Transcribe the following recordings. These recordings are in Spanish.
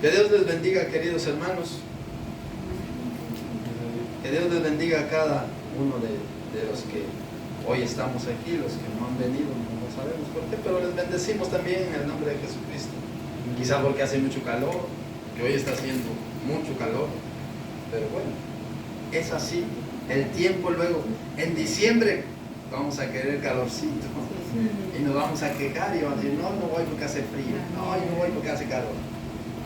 Que Dios les bendiga, queridos hermanos. Que Dios les bendiga a cada uno de los que hoy estamos aquí, los que no han venido, no sabemos por qué, pero les bendecimos también en el nombre de Jesucristo. Quizá porque hace mucho calor, que hoy está haciendo mucho calor, pero bueno, es así. El tiempo luego, en diciembre vamos a querer calorcito y nos vamos a quejar y vamos a decir, no voy porque hace frío, no voy porque hace calor.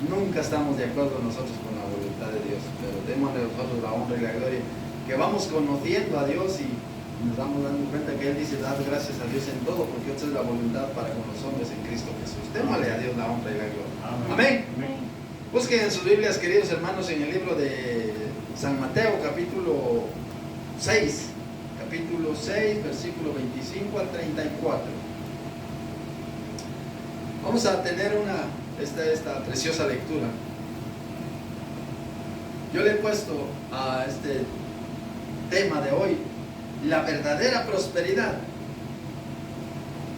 Nunca estamos de acuerdo nosotros con la voluntad de Dios, pero démosle nosotros la honra y la gloria, que vamos conociendo a Dios y nos vamos dando cuenta que Él dice, dad gracias a Dios en todo, porque esta es la voluntad para con los hombres en Cristo Jesús. Démosle a Dios la honra y la gloria. Amén. Amén. Busquen en sus Biblias, queridos hermanos, en el libro de San Mateo, capítulo 6, versículo 25 al 34. Vamos a tener esta preciosa lectura. Yo le he puesto a este tema de hoy la verdadera prosperidad,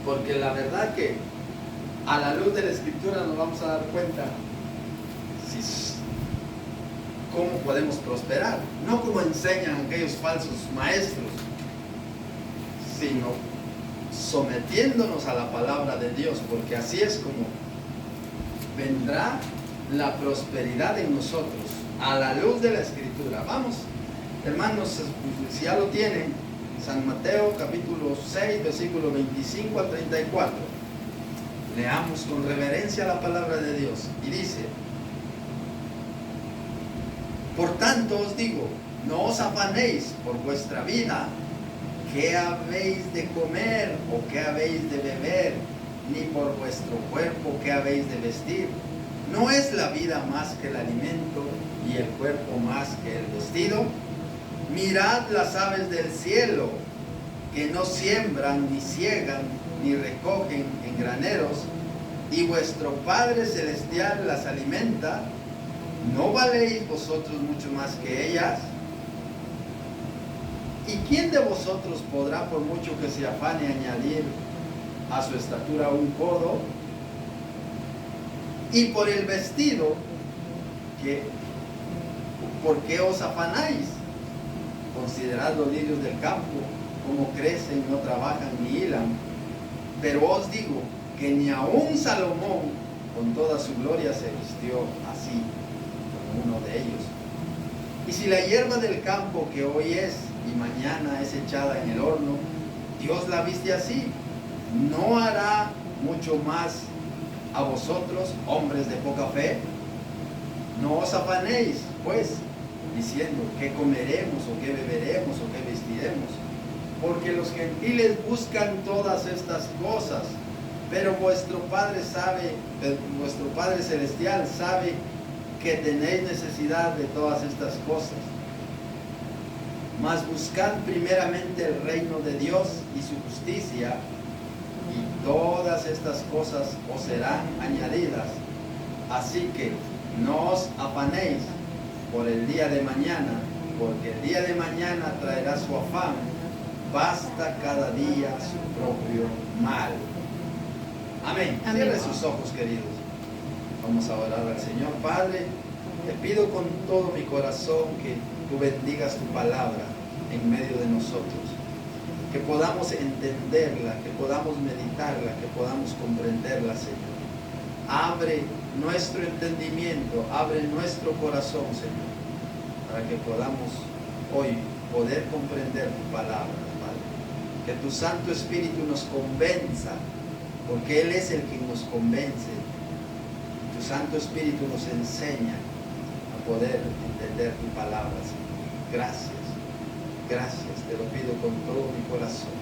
porque la verdad que a la luz de la Escritura nos vamos a dar cuenta cómo podemos prosperar, no como enseñan aquellos falsos maestros, sino sometiéndonos a la palabra de Dios, porque así es como vendrá la prosperidad en nosotros, a la luz de la Escritura. Vamos, hermanos, si ya lo tienen, San Mateo capítulo 6, versículo 25 al 34. Leamos con reverencia la palabra de Dios. Y dice: por tanto os digo, no os afanéis por vuestra vida, qué habéis de comer o qué habéis de beber, ni por vuestro cuerpo qué habéis de vestir. ¿No es la vida más que el alimento y el cuerpo más que el vestido? Mirad las aves del cielo, que no siembran, ni siegan, ni recogen en graneros, y vuestro Padre Celestial las alimenta. ¿No valéis vosotros mucho más que ellas? ¿Y quién de vosotros podrá, por mucho que se afane, añadir a su estatura un codo? Y por el vestido, ¿por qué os afanáis? Considerad los lirios del campo, cómo crecen, no trabajan ni hilan. Pero os digo que ni aun Salomón, con toda su gloria, se vistió así como uno de ellos. Y si la hierba del campo, que hoy es y mañana es echada en el horno, Dios la viste así, ¿no hará mucho más a vosotros, hombres de poca fe? No os afanéis, pues, diciendo qué comeremos o qué beberemos o qué vestiremos, porque los gentiles buscan todas estas cosas, pero vuestro Padre Celestial sabe que tenéis necesidad de todas estas cosas. Mas buscad primeramente el reino de Dios y su justicia, y todas estas cosas os serán añadidas. Así que no os afanéis por el día de mañana, porque el día de mañana traerá su afán. Basta cada día su propio mal. Amén. Cierre sus ojos, queridos. Vamos a orar al Señor. Padre, te pido con todo mi corazón que tú bendigas tu palabra en medio de nosotros, que podamos entenderla, que podamos meditarla, que podamos comprenderla, Señor. Abre nuestro entendimiento, abre nuestro corazón, Señor, para que podamos hoy poder comprender tu palabra, Padre. Que tu Santo Espíritu nos convenza, porque Él es el que nos convence. Tu Santo Espíritu nos enseña a poder entender tu palabra, Señor. Gracias, gracias, te lo pido con todo mi corazón,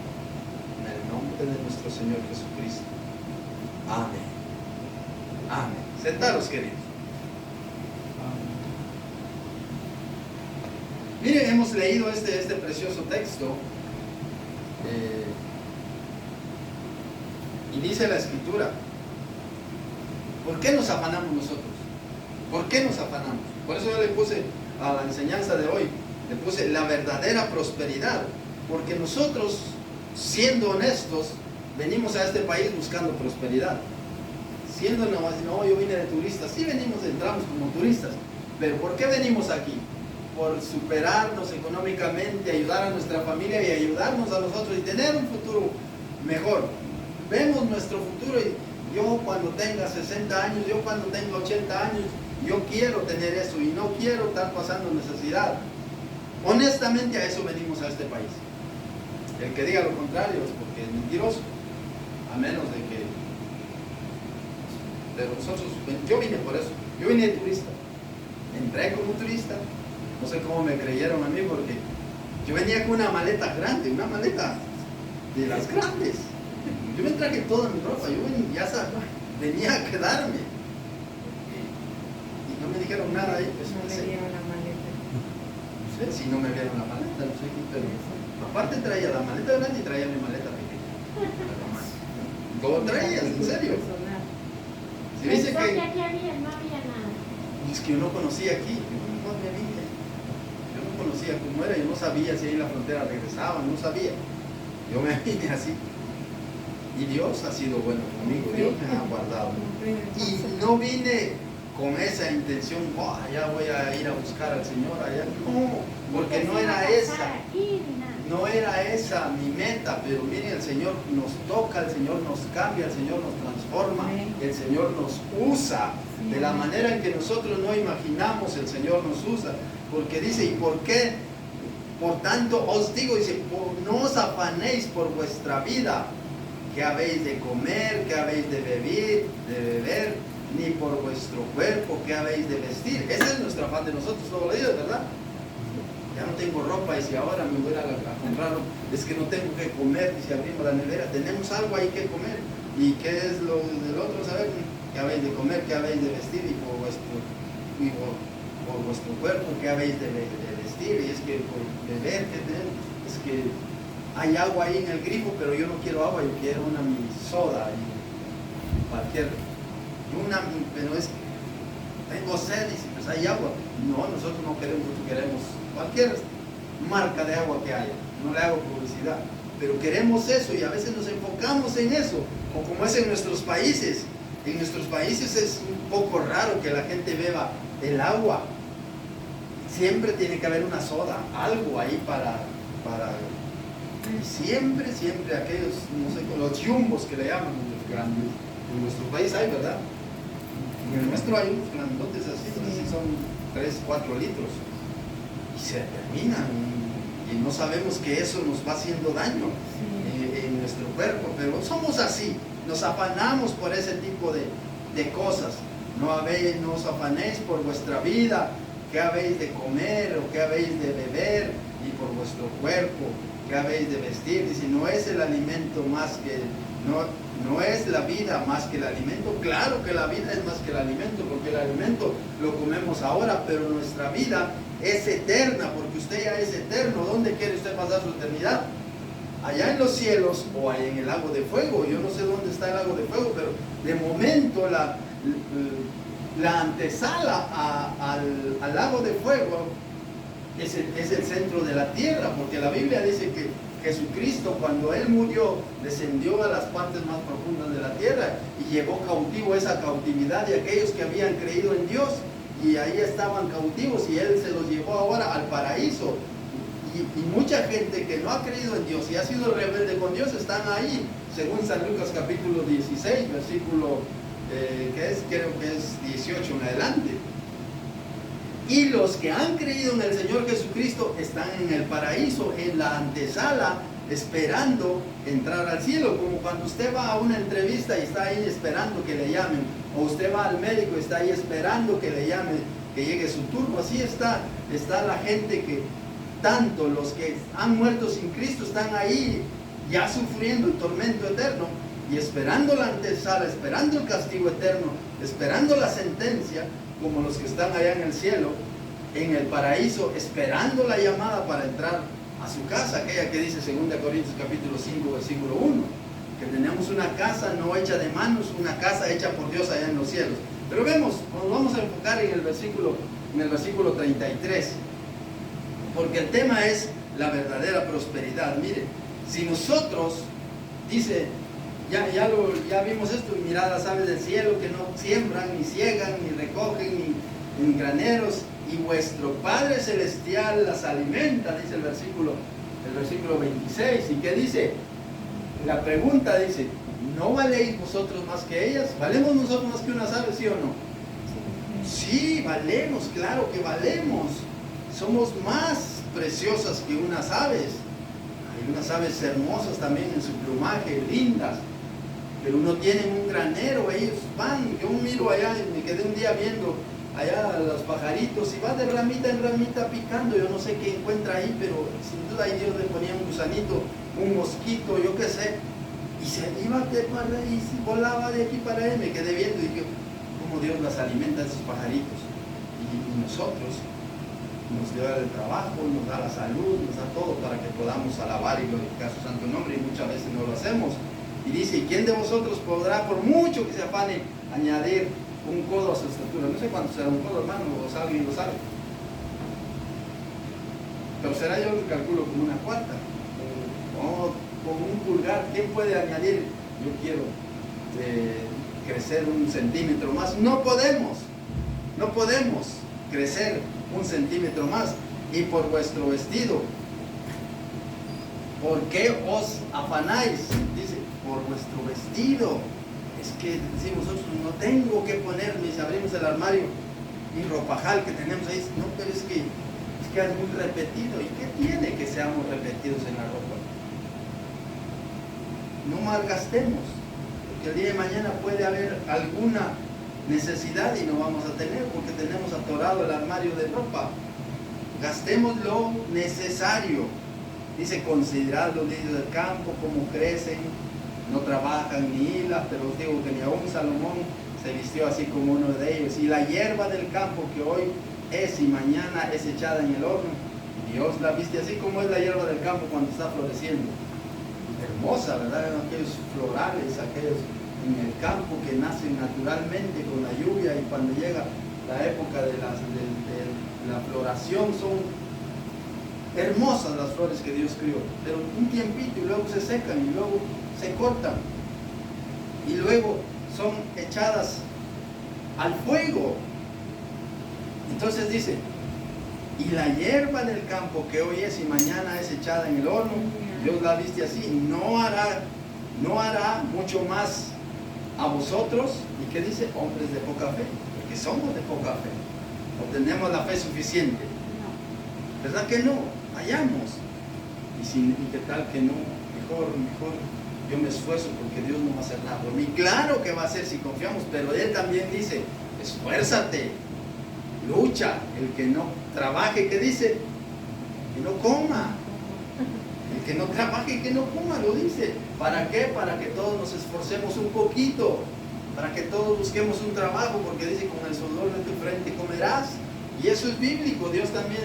en el nombre de nuestro Señor Jesucristo. Amén. Amén. Sentaros, queridos. Miren, hemos leído este precioso texto y dice la Escritura: ¿por qué nos afanamos nosotros? ¿Por qué nos afanamos? Por eso yo le puse a la enseñanza de hoy, le puse la verdadera prosperidad, porque nosotros, siendo honestos, venimos a este país buscando prosperidad. siendo no, yo vine de turista. Sí venimos, entramos como turistas, pero ¿por qué venimos aquí? Por superarnos económicamente, ayudar a nuestra familia y ayudarnos a nosotros y tener un futuro mejor. Vemos nuestro futuro y yo cuando tenga 60 años, yo cuando tenga 80 años, yo quiero tener eso y no quiero estar pasando necesidad. Honestamente a eso venimos a este país. El que diga lo contrario es porque es mentiroso, a menos de que... Pero nosotros, yo vine por eso, yo vine de turista, entré como turista, no sé cómo me creyeron a mí porque yo venía con una maleta grande, una maleta de las grandes. Yo me traje toda mi ropa, yo venía a quedarme. Y no me dijeron nada ahí. Pues, no me dieron la maleta. No sé si no me vieron la maleta, no sé qué, pero aparte traía la maleta grande y traía mi maleta pequeña. Todo traías, en serio. Si dice Pensó que aquí había, no había nada. es que yo no conocía aquí, yo no conocía cómo era, yo no sabía si ahí en la frontera regresaban, no sabía. Yo me vine así. Y Dios ha sido bueno conmigo, Dios me ha guardado. Y no vine con esa intención, ya voy a ir a buscar al Señor allá. No, porque no era esa. No era esa mi meta, pero miren, el Señor nos toca, el Señor nos cambia, el Señor nos transforma, el Señor nos usa de la manera en que nosotros no imaginamos. El Señor nos usa, porque dice, ¿y por qué? Por tanto os digo, dice, no os afanéis por vuestra vida, que habéis de comer, que habéis de beber, ni por vuestro cuerpo, que habéis de vestir. Ese es nuestro afán de nosotros todos los días, ¿verdad? Ya no tengo ropa, y si ahora me voy a comprar ropa, es que no tengo que comer, y si abrimos la nevera, tenemos algo ahí que comer. ¿Y qué es lo del otro? Saber qué habéis de comer, qué habéis de vestir, y por vuestro cuerpo, qué habéis de vestir. Y es que por beber, es que hay agua ahí en el grifo, pero yo no quiero agua, yo quiero una mi soda, y cualquier, pero es que tengo sed, y si pues hay agua. No, nosotros no queremos, queremos cualquier marca de agua que haya, no le hago publicidad, pero queremos eso y a veces nos enfocamos en eso, o como es en nuestros países. En nuestros países es un poco raro que la gente beba el agua, siempre tiene que haber una soda, algo ahí para y siempre aquellos, no sé, los yumbos que le llaman, los grandes, en nuestro país hay, ¿verdad? En el nuestro hay unos grandotes así, son 3, 4 litros. Y se terminan. Y no sabemos que eso nos va haciendo daño en nuestro cuerpo. Pero somos así. Nos afanamos por ese tipo de cosas. No os afanéis por vuestra vida. ¿Qué habéis de comer o qué habéis de beber? Y por vuestro cuerpo. ¿Qué habéis de vestir? Dice, no es el alimento más que... No es la vida más que el alimento. Claro que la vida es más que el alimento, porque el alimento lo comemos ahora, pero nuestra vida es eterna, porque usted ya es eterno. ¿Dónde quiere usted pasar su eternidad? Allá en los cielos o allá en el lago de fuego. Yo no sé dónde está el lago de fuego, pero de momento la antesala al lago de fuego es el centro de la tierra, porque la Biblia dice que Jesucristo, cuando Él murió, descendió a las partes más profundas de la tierra y llevó cautivo esa cautividad de aquellos que habían creído en Dios, y ahí estaban cautivos, y Él se los llevó ahora al paraíso. Y mucha gente que no ha creído en Dios y ha sido rebelde con Dios están ahí, según San Lucas capítulo 16, versículo creo que es 18 en adelante. Y los que han creído en el Señor Jesucristo están en el paraíso, en la antesala, esperando entrar al cielo. Como cuando usted va a una entrevista y está ahí esperando que le llamen, o usted va al médico y está ahí esperando que le llamen, que llegue su turno. Así está la gente que, tanto los que han muerto sin Cristo, están ahí ya sufriendo el tormento eterno y esperando la antesala, esperando el castigo eterno, esperando la sentencia, como los que están allá en el cielo, en el paraíso, esperando la llamada para entrar a su casa, aquella que dice 2 Corintios capítulo 5, versículo 1, que tenemos una casa no hecha de manos, una casa hecha por Dios allá en los cielos. Pero nos vamos a enfocar en el versículo 33, porque el tema es la verdadera prosperidad. Mire, si nosotros, dice, ya vimos esto, y mirad las aves del cielo que no siembran, ni ciegan, ni recogen, ni en graneros, y vuestro Padre Celestial las alimenta, dice el versículo 26. ¿Y qué dice? La pregunta dice, ¿no valéis vosotros más que ellas? ¿Valemos nosotros más que unas aves, sí o no? Sí, valemos, claro que valemos. Somos más preciosas que unas aves. Hay unas aves hermosas también en su plumaje, lindas, pero no tienen un granero, ellos van. Yo miro allá y me quedé un día viendo allá a los pajaritos y va de ramita en ramita picando. Yo no sé qué encuentra ahí, pero sin duda ahí Dios le ponía un gusanito, un mosquito, yo qué sé, y se iba y volaba de aquí para allá. Me quedé viendo y dije, cómo Dios las alimenta a esos pajaritos, y nosotros nos dio el trabajo, nos da la salud, nos da todo para que podamos alabar y glorificar su santo nombre, y muchas veces no lo hacemos. Y dice, ¿y quién de vosotros podrá, por mucho que se afane, añadir un codo a su estatura? No sé cuánto será un codo, hermano, o alguien lo sabe, pero será, yo lo calculo como una cuarta, o con un pulgar. ¿Quién puede añadir? Yo quiero crecer 1 centímetro más. No podemos crecer 1 centímetro más. Y por vuestro vestido, ¿por qué os afanáis? Dice, por vuestro vestido. Es que decimos nosotros, no tengo que ponerme, si abrimos el armario y ropajal que tenemos ahí, no, pero es que es muy repetido. ¿Y qué tiene que seamos repetidos en la ropa? No malgastemos, porque el día de mañana puede haber alguna necesidad y no vamos a tener, porque tenemos atorado el armario de ropa. Gastemos lo necesario. Dice, considerad los lirios del campo, cómo crecen, no trabajan ni hilan, pero os digo que ni aún Salomón se vistió así como uno de ellos. Y la hierba del campo, que hoy es y mañana es echada en el horno, Dios la viste así como es la hierba del campo cuando está floreciendo. Hermosa, ¿verdad? Aquellos florales, aquellos en el campo que nacen naturalmente con la lluvia, y cuando llega la época de la floración son hermosas las flores que Dios crió, pero un tiempito y luego se secan y luego se cortan y luego son echadas al fuego. Entonces dice, y la hierba del campo que hoy es y mañana es echada en el horno, Dios la viste así, no hará mucho más a vosotros. ¿Y qué dice? Hombres de poca fe, porque somos de poca fe, no tenemos la fe suficiente, ¿verdad que no? Hallamos, y qué tal que no, mejor yo me esfuerzo porque Dios no va a hacer nada por mí. Claro que va a hacer si confiamos, pero Él también dice, esfuérzate, lucha. El que no trabaje, ¿qué dice? Que no coma. El que no trabaje, que no coma, lo dice. ¿Para qué? Para que todos nos esforcemos un poquito, para que todos busquemos un trabajo, porque dice, con el sudor de tu frente comerás. Y eso es bíblico. Dios también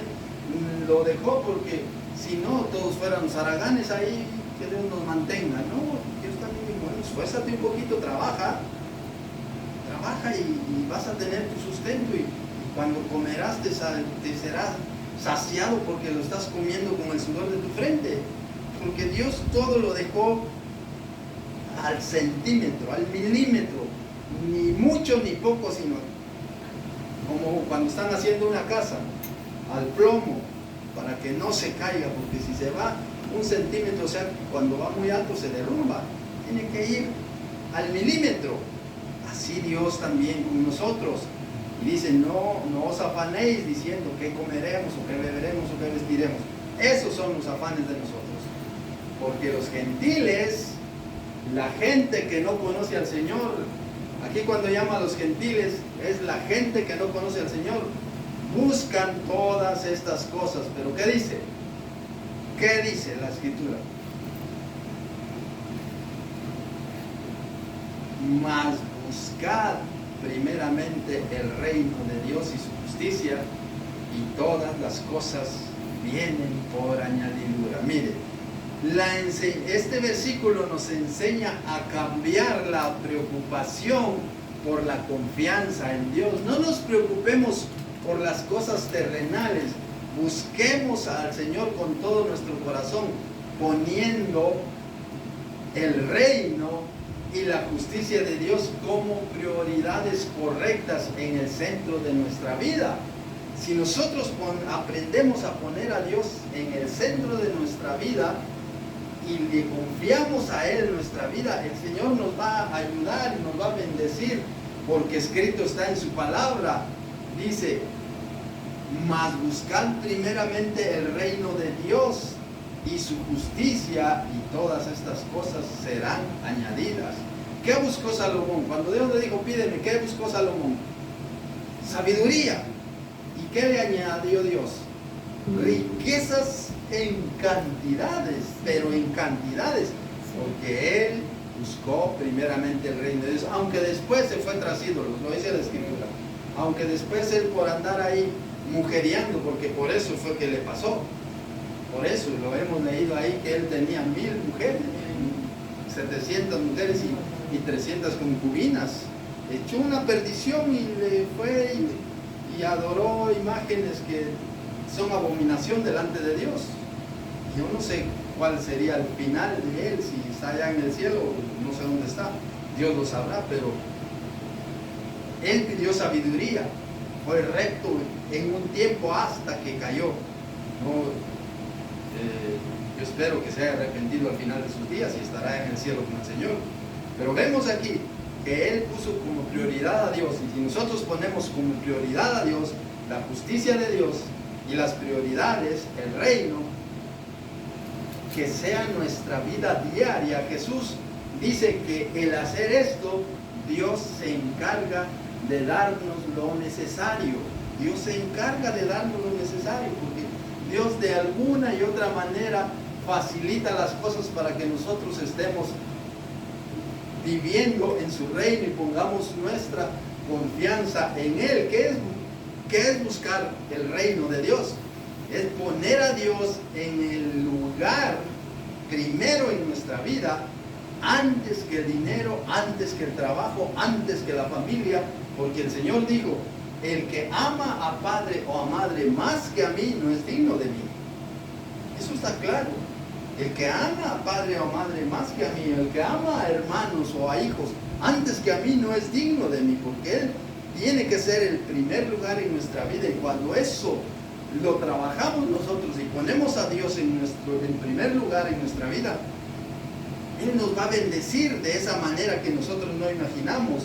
lo dejó, porque si no, todos fueran zaraganes ahí, que Dios nos mantenga. No, Dios también dijo, bueno, esfuérzate un poquito, trabaja y vas a tener tu sustento, y cuando comerás te serás saciado, porque lo estás comiendo con el sudor de tu frente, porque Dios todo lo dejó al centímetro, al milímetro, ni mucho ni poco, sino como cuando están haciendo una casa, al plomo, para que no se caiga, porque si se va 1 centímetro, o sea, cuando va muy alto se derrumba, tiene que ir al milímetro. Así Dios también con nosotros. Y dice, no os afanéis diciendo qué comeremos, o qué beberemos, o qué vestiremos. Esos son los afanes de nosotros. Porque los gentiles, la gente que no conoce al Señor, aquí cuando llama a los gentiles, es la gente que no conoce al Señor, buscan todas estas cosas. Pero ¿qué dice? ¿Qué dice la Escritura? Mas buscad primeramente el reino de Dios y su justicia, y todas las cosas vienen por añadidura. Mire, este versículo nos enseña a cambiar la preocupación por la confianza en Dios. No nos preocupemos por las cosas terrenales, busquemos al Señor con todo nuestro corazón, poniendo el reino y la justicia de Dios como prioridades correctas en el centro de nuestra vida. Si nosotros aprendemos a poner a Dios en el centro de nuestra vida y le confiamos a Él en nuestra vida, el Señor nos va a ayudar y nos va a bendecir, porque escrito está en su palabra, dice: mas buscad primeramente el reino de Dios y su justicia, y todas estas cosas serán añadidas. ¿Qué buscó Salomón? Cuando Dios le dijo, pídeme, ¿qué buscó Salomón? Sabiduría. ¿Y qué le añadió Dios? Riquezas en cantidades, pero en cantidades, porque él buscó primeramente el reino de Dios, aunque después se fue tras ídolos, lo dice la Escritura, aunque después él, por andar ahí mujeriando, porque por eso fue que le pasó, por eso lo hemos leído ahí, que él tenía 1000 mujeres, 700 mujeres y 300 concubinas, echó una perdición y le fue y adoró imágenes que son abominación delante de Dios. Yo no sé cuál sería el final de él, si está allá en el cielo, no sé dónde está, Dios lo sabrá, pero él pidió sabiduría, fue recto en un tiempo hasta que cayó. Yo espero que se haya arrepentido al final de sus días y estará en el cielo con el Señor. Pero vemos aquí que él puso como prioridad a Dios, y si nosotros ponemos como prioridad a Dios la justicia de Dios y las prioridades, el reino, que sea nuestra vida diaria. Jesús dice que el hacer esto, Dios se encarga de darnos lo necesario. Dios se encarga de darnos lo necesario, porque Dios de alguna y otra manera facilita las cosas para que nosotros estemos viviendo en su reino y pongamos nuestra confianza en Él. ¿Qué es buscar el reino de Dios? Es poner a Dios en el lugar primero en nuestra vida, antes que el dinero, antes que el trabajo, antes que la familia, porque el Señor dijo: el que ama a padre o a madre más que a mí no es digno de mí. Eso está claro. El que ama a padre o a madre más que a mí, el que ama a hermanos o a hijos antes que a mí, no es digno de mí, porque Él tiene que ser el primer lugar en nuestra vida. Y cuando eso lo trabajamos nosotros y ponemos a Dios en primer lugar en nuestra vida, Él nos va a bendecir de esa manera que nosotros no imaginamos.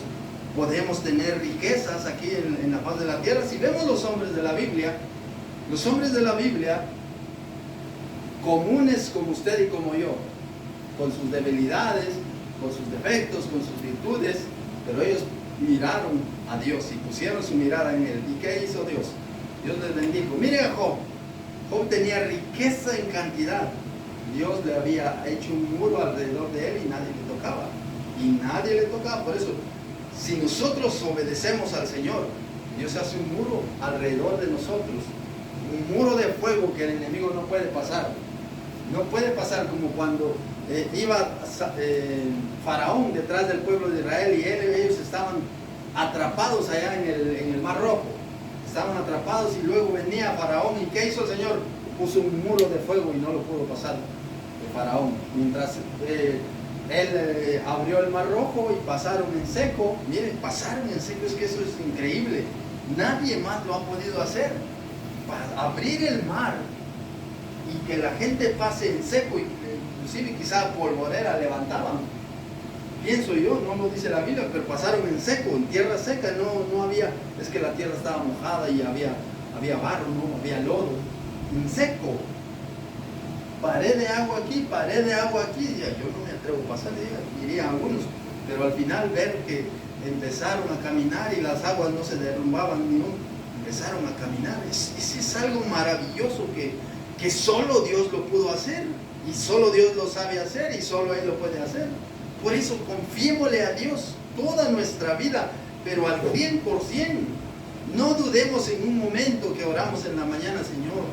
Podemos tener riquezas aquí en la faz de la tierra. Si vemos los hombres de la Biblia, comunes como usted y como yo, con sus debilidades, con sus defectos, con sus virtudes, pero ellos miraron a Dios y pusieron su mirada en Él. ¿Y qué hizo Dios? Dios les bendijo. Miren a Job. Job tenía riqueza en cantidad. Dios le había hecho un muro alrededor de él y nadie le tocaba. Por eso, si nosotros obedecemos al Señor, Dios hace un muro alrededor de nosotros, un muro de fuego que el enemigo no puede pasar. No puede pasar, como cuando iba Faraón detrás del pueblo de Israel y ellos estaban atrapados allá en el Mar Rojo. Estaban atrapados y luego venía Faraón. ¿Y qué hizo el Señor? Puso un muro de fuego y no lo pudo pasar el Faraón. Mientras él abrió el Mar Rojo y pasaron en seco. Miren, pasaron en seco, es que eso es increíble. Nadie más lo ha podido hacer. Para abrir el mar y que la gente pase en seco, inclusive quizá polvorera levantaban. Pienso yo, no lo dice la Biblia, pero pasaron en seco, en tierra seca, no había, es que la tierra estaba mojada y había barro, no había lodo, en seco. Pared de agua aquí, ya, yo no me atrevo a pasar, dirían algunos, pero al final ver que empezaron a caminar y las aguas no se derrumbaban ni uno, empezaron a caminar. Ese es algo maravilloso que solo Dios lo pudo hacer, y solo Dios lo sabe hacer, y solo Él lo puede hacer. Por eso confiémosle a Dios toda nuestra vida, pero al 100%. No dudemos en un momento que oramos en la mañana: Señor,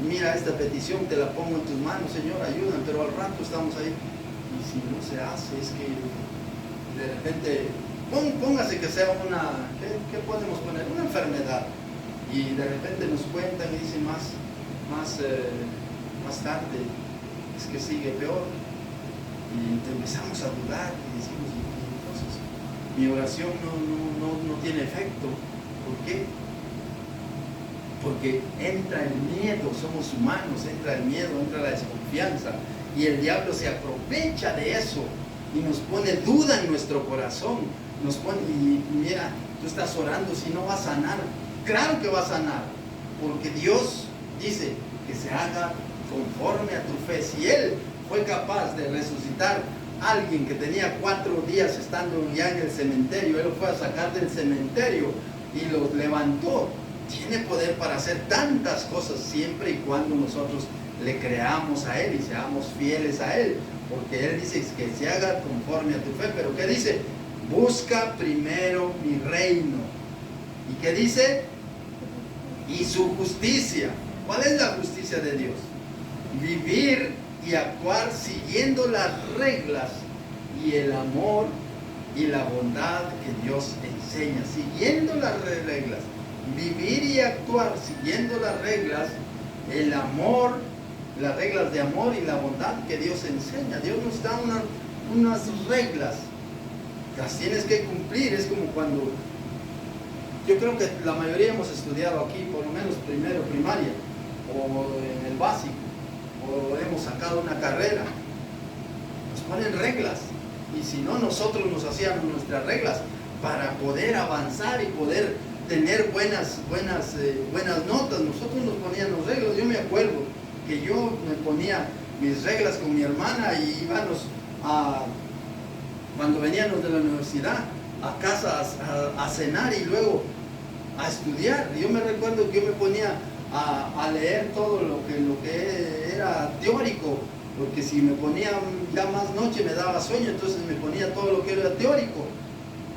mira esta petición, te la pongo en tus manos, Señor, ayúdame, pero al rato estamos ahí. Y si no se hace, es que de repente, póngase que sea una, ¿qué podemos poner? Una enfermedad. Y de repente nos cuentan y dicen más tarde, es que sigue peor. Y empezamos a dudar y decimos: ¿y mi oración no tiene efecto. ¿Por qué? Porque entra el miedo, somos humanos, entra el miedo, entra la desconfianza, y el diablo se aprovecha de eso y nos pone duda en nuestro corazón, nos pone, y mira, tú estás orando, si no va a sanar. Claro que va a sanar, porque Dios dice que se haga conforme a tu fe. Si Él fue capaz de resucitar a alguien que tenía 4 días estando ya en el cementerio, Él lo fue a sacar del cementerio y lo levantó. Tiene poder para hacer tantas cosas, siempre y cuando nosotros le creamos a Él y seamos fieles a Él, porque Él dice que se haga conforme a tu fe. Pero ¿qué dice? Busca primero mi reino. ¿Y qué dice? Y su justicia. ¿Cuál es la justicia de Dios? Vivir y actuar siguiendo las reglas y el amor y la bondad que Dios enseña, siguiendo las reglas. Vivir y actuar siguiendo las reglas, el amor, las reglas de amor y la bondad que Dios enseña. Dios nos da unas reglas, las tienes que cumplir. Es como cuando, yo creo que la mayoría hemos estudiado aquí, por lo menos primero primaria, o en el básico, o hemos sacado una carrera. Nos ponen reglas, y si no, nosotros nos hacíamos nuestras reglas para poder avanzar y poder tener buenas notas. Nosotros nos poníamos reglas. Yo me acuerdo que yo me ponía mis reglas con mi hermana y íbamos cuando veníamos de la universidad a casa a cenar y luego a estudiar. Yo me recuerdo que yo me ponía a leer todo lo que era teórico, porque si me ponía ya más noche me daba sueño, entonces me ponía todo lo que era teórico,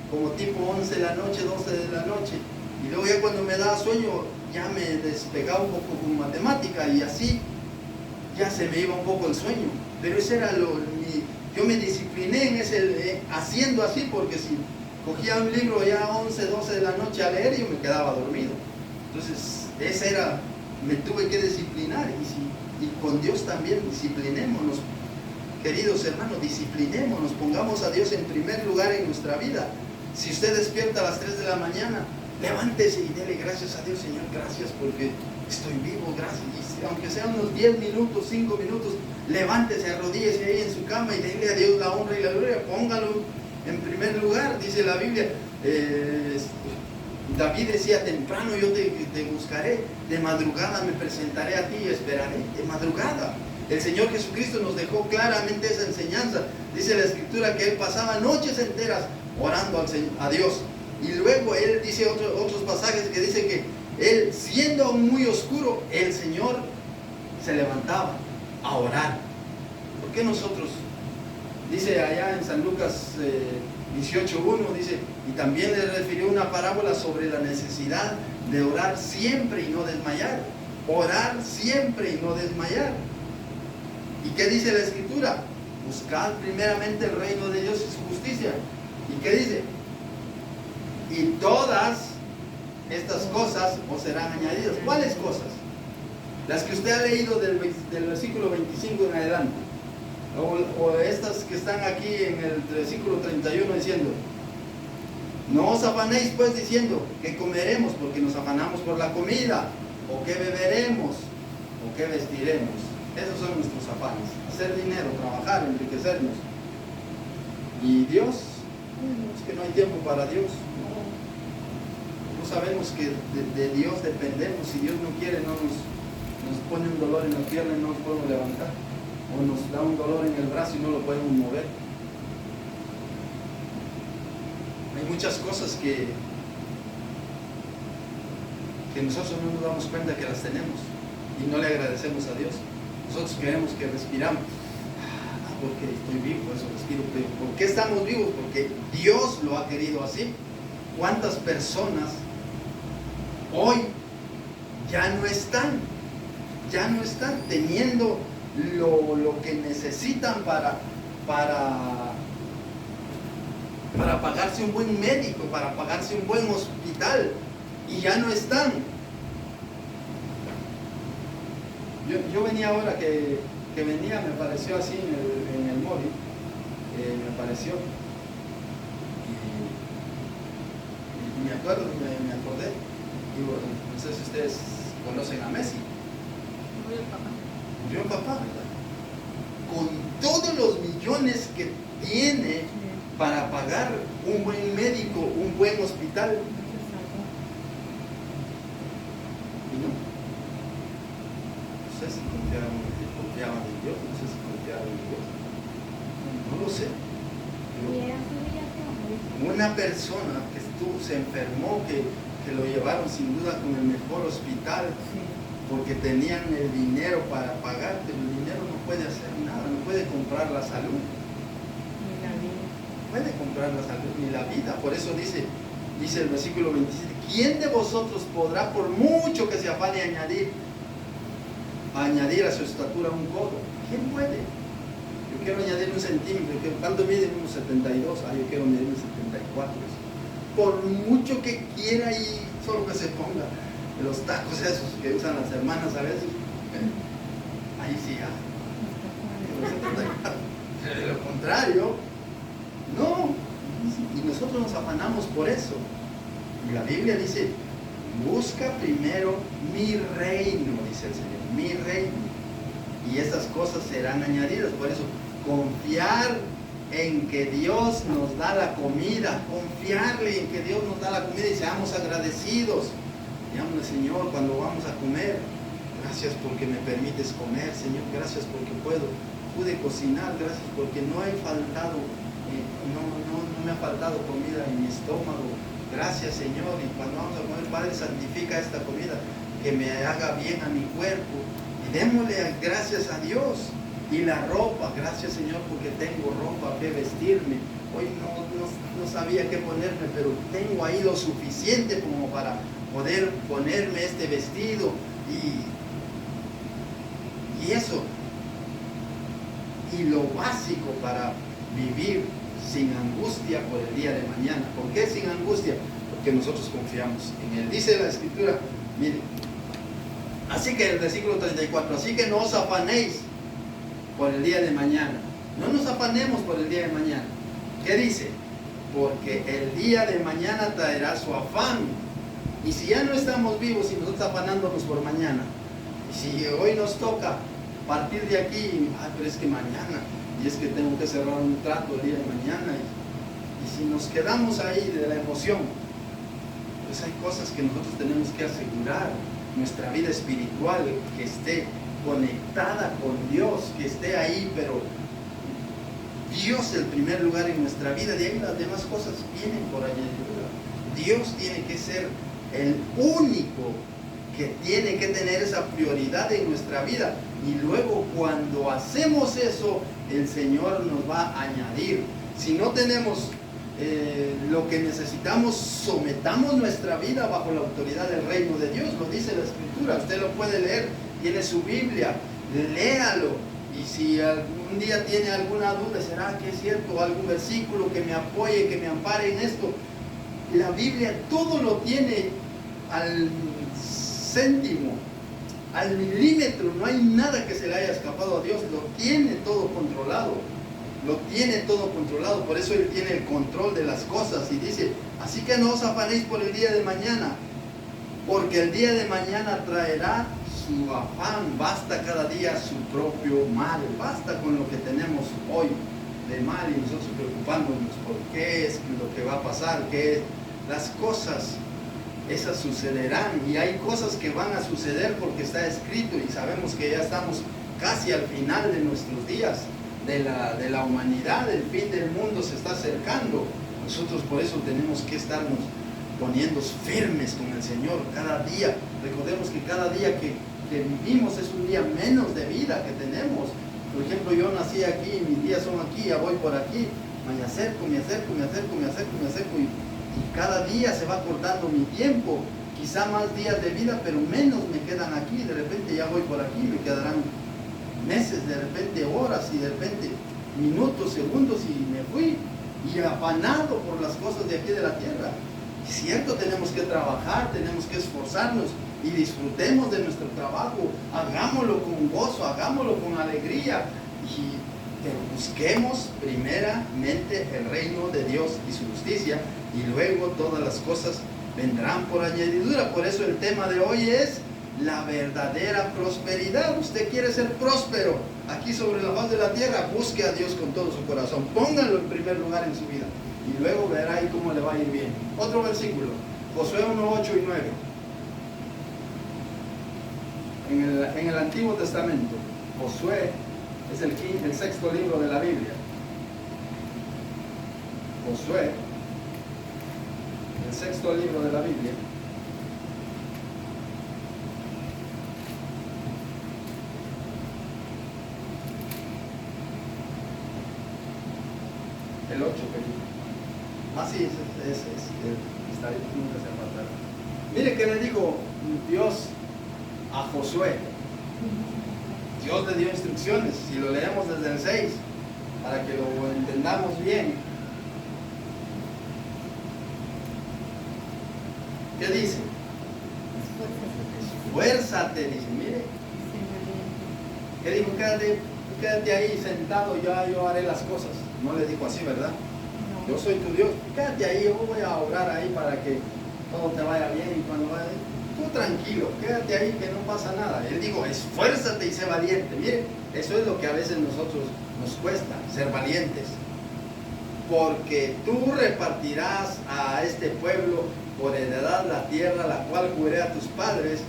como tipo 11 de la noche, 12 de la noche. Y luego ya cuando me daba sueño, ya me despegaba un poco con matemática y así ya se me iba un poco el sueño. Pero ese era yo me discipliné en haciendo así, porque si cogía un libro ya 11, 12 de la noche a leer, yo me quedaba dormido. Entonces, me tuve que disciplinar. Y con Dios también disciplinémonos. Queridos hermanos, disciplinémonos, pongamos a Dios en primer lugar en nuestra vida. Si usted despierta a las 3 de la mañana, levántese y dele gracias a Dios. Señor, gracias porque estoy vivo, gracias. Y aunque sean unos 10 minutos, 5 minutos, levántese, arrodíllese ahí en su cama y denle a Dios la honra y la gloria. Póngalo en primer lugar. Dice la Biblia, David decía, temprano yo te buscaré, de madrugada me presentaré a ti y esperaré. De madrugada. El Señor Jesucristo nos dejó claramente esa enseñanza. Dice la Escritura que Él pasaba noches enteras orando a Dios. Y luego Él dice otros pasajes que dice que Él, siendo aún muy oscuro, el Señor se levantaba a orar. ¿Por qué nosotros? Dice allá en San Lucas 18:1, dice, y también le refirió una parábola sobre la necesidad de orar siempre y no desmayar. Orar siempre y no desmayar. ¿Y qué dice la Escritura? Buscad primeramente el reino de Dios y su justicia. ¿Y qué dice? Y todas estas cosas os serán añadidas. ¿Cuáles cosas? Las que usted ha leído del versículo 25 en adelante. O estas que están aquí en el versículo 31 diciendo, no os afanéis pues diciendo que comeremos, porque nos afanamos por la comida, o que beberemos, o que vestiremos. Esos son nuestros afanes: hacer dinero, trabajar, enriquecernos. Y Dios, es que no hay tiempo para Dios. No sabemos que de Dios dependemos. Si Dios no quiere, nos pone un dolor en la pierna y no nos podemos levantar, o nos da un dolor en el brazo y no lo podemos mover. Hay muchas cosas que nosotros no nos damos cuenta que las tenemos y no le agradecemos a Dios. Nosotros creemos que respiramos, porque estoy vivo, por eso respiro. ¿Por qué estamos vivos? Porque Dios lo ha querido así. ¿Cuántas personas hoy ya no están teniendo lo que necesitan para pagarse un buen médico, para pagarse un buen hospital, y ya no están? Yo venía ahora que venía, me apareció así en el móvil, me apareció, me acuerdo, me acordé. Digo, no sé si ustedes conocen a Messi. Murió el papá, ¿verdad? Con todos los millones que tiene para pagar un buen médico, un buen hospital. Y no. No sé si confiaban en Dios, no sé si confiaban en Dios. No lo sé. Pero una persona que se enfermó, que lo llevaron sin duda con el mejor hospital, porque tenían el dinero para pagar, pero el dinero no puede hacer nada, no puede comprar la salud. No puede comprar la salud ni la vida. Por eso dice el versículo 27, ¿quién de vosotros podrá, por mucho que se afane, añadir a su estatura un codo? ¿Quién puede? Yo quiero añadir un centímetro. ¿Cuánto mide? 1,72. Yo quiero medir 1,74. Por mucho que quiera y solo que se ponga los tacos esos que usan las hermanas a veces, ahí sí ya. De lo contrario, no. Y nosotros nos afanamos por eso. Y la Biblia dice, busca primero mi reino, dice el Señor, mi reino. Y esas cosas serán añadidas. Por eso, confiar en que Dios nos da la comida, confiarle en que Dios nos da la comida y seamos agradecidos. Digámosle, Señor, cuando vamos a comer, gracias porque me permites comer, Señor, gracias porque pude cocinar, gracias porque no he faltado, no me ha faltado comida en mi estómago, gracias, Señor. Y cuando vamos a comer, Padre, santifica esta comida, que me haga bien a mi cuerpo, y démosle gracias a Dios. Y la ropa, gracias, Señor, porque tengo ropa que vestirme. Hoy no sabía qué ponerme, pero tengo ahí lo suficiente como para poder ponerme este vestido y eso. Y lo básico para vivir sin angustia por el día de mañana. ¿Por qué sin angustia? Porque nosotros confiamos en Él. Dice la Escritura, miren, así que el versículo 34, así que no os afanéis por el día de mañana. No nos afanemos por el día de mañana. ¿Qué dice? Porque el día de mañana traerá su afán. Y si ya no estamos vivos y nosotros afanándonos por mañana, y si hoy nos toca partir de aquí, pero es que mañana, y es que tengo que cerrar un trato el día de mañana, y si nos quedamos ahí de la emoción, pues hay cosas que nosotros tenemos que asegurar. Nuestra vida espiritual, que esté conectada con Dios, que esté ahí, pero Dios el primer lugar en nuestra vida, de ahí las demás cosas vienen por añadidura. Dios tiene que ser el único que tiene que tener esa prioridad en nuestra vida, y luego cuando hacemos eso, el Señor nos va a añadir. Si no tenemos lo que necesitamos, sometamos nuestra vida bajo la autoridad del reino de Dios. Lo dice la Escritura, usted lo puede leer, tiene su Biblia, léalo, y si algún día tiene alguna duda, ¿será que es cierto? Algún versículo que me apoye, que me ampare en esto. La Biblia todo lo tiene al céntimo, al milímetro, no hay nada que se le haya escapado a Dios, lo tiene todo controlado. Lo tiene todo controlado, por eso Él tiene el control de las cosas. Y dice, así que no os afanéis por el día de mañana, porque el día de mañana traerá su afán. Basta cada día su propio mal, basta con lo que tenemos hoy de mal y nosotros preocupándonos por qué es lo que va a pasar, qué las cosas esas sucederán, y hay cosas que van a suceder porque está escrito, y sabemos que ya estamos casi al final de nuestros días. De la humanidad, el fin del mundo se está acercando. Nosotros por eso tenemos que estarnos poniendo firmes con el Señor cada día. Recordemos que cada día que vivimos es un día menos de vida que tenemos. Por ejemplo, yo nací aquí, mis días son aquí, ya voy por aquí, me acerco y cada día se va cortando mi tiempo. Quizá más días de vida, pero menos me quedan aquí. De repente ya voy por aquí, me quedarán meses, de repente horas, y de repente minutos, segundos, y me fui, y afanado por las cosas de aquí de la tierra. Es cierto, tenemos que trabajar, tenemos que esforzarnos, y disfrutemos de nuestro trabajo, hagámoslo con gozo, hagámoslo con alegría, pero busquemos primeramente el reino de Dios y su justicia, y luego todas las cosas vendrán por añadidura. Por eso el tema de hoy es la verdadera prosperidad. Usted quiere ser próspero aquí sobre la faz de la tierra, busque a Dios con todo su corazón, póngalo en primer lugar en su vida y luego verá ahí cómo le va a ir bien. Otro versículo, Josué 1, 8 y 9. En el Antiguo Testamento, Josué es el sexto libro de la Biblia. Josué, el sexto libro de la Biblia. El 8, sí, está ahí, nunca se apartará. Mire que le dijo Dios a Josué. Dios le dio instrucciones, si lo leemos desde el 6, para que lo entendamos bien. ¿Qué dice? Esfuérzate, dice, mire. ¿Qué dijo? Quédate ahí sentado, yo haré las cosas. No le dijo así, ¿verdad? No. Yo soy tu Dios, quédate ahí, yo voy a orar ahí para que todo te vaya bien. Y cuando vaya, tú tranquilo, quédate ahí que no pasa nada. Él dijo, esfuérzate y sé valiente. Mire, eso es lo que a veces nosotros nos cuesta, ser valientes. Porque tú repartirás a este pueblo por heredad la tierra, la cual juré a tus padres,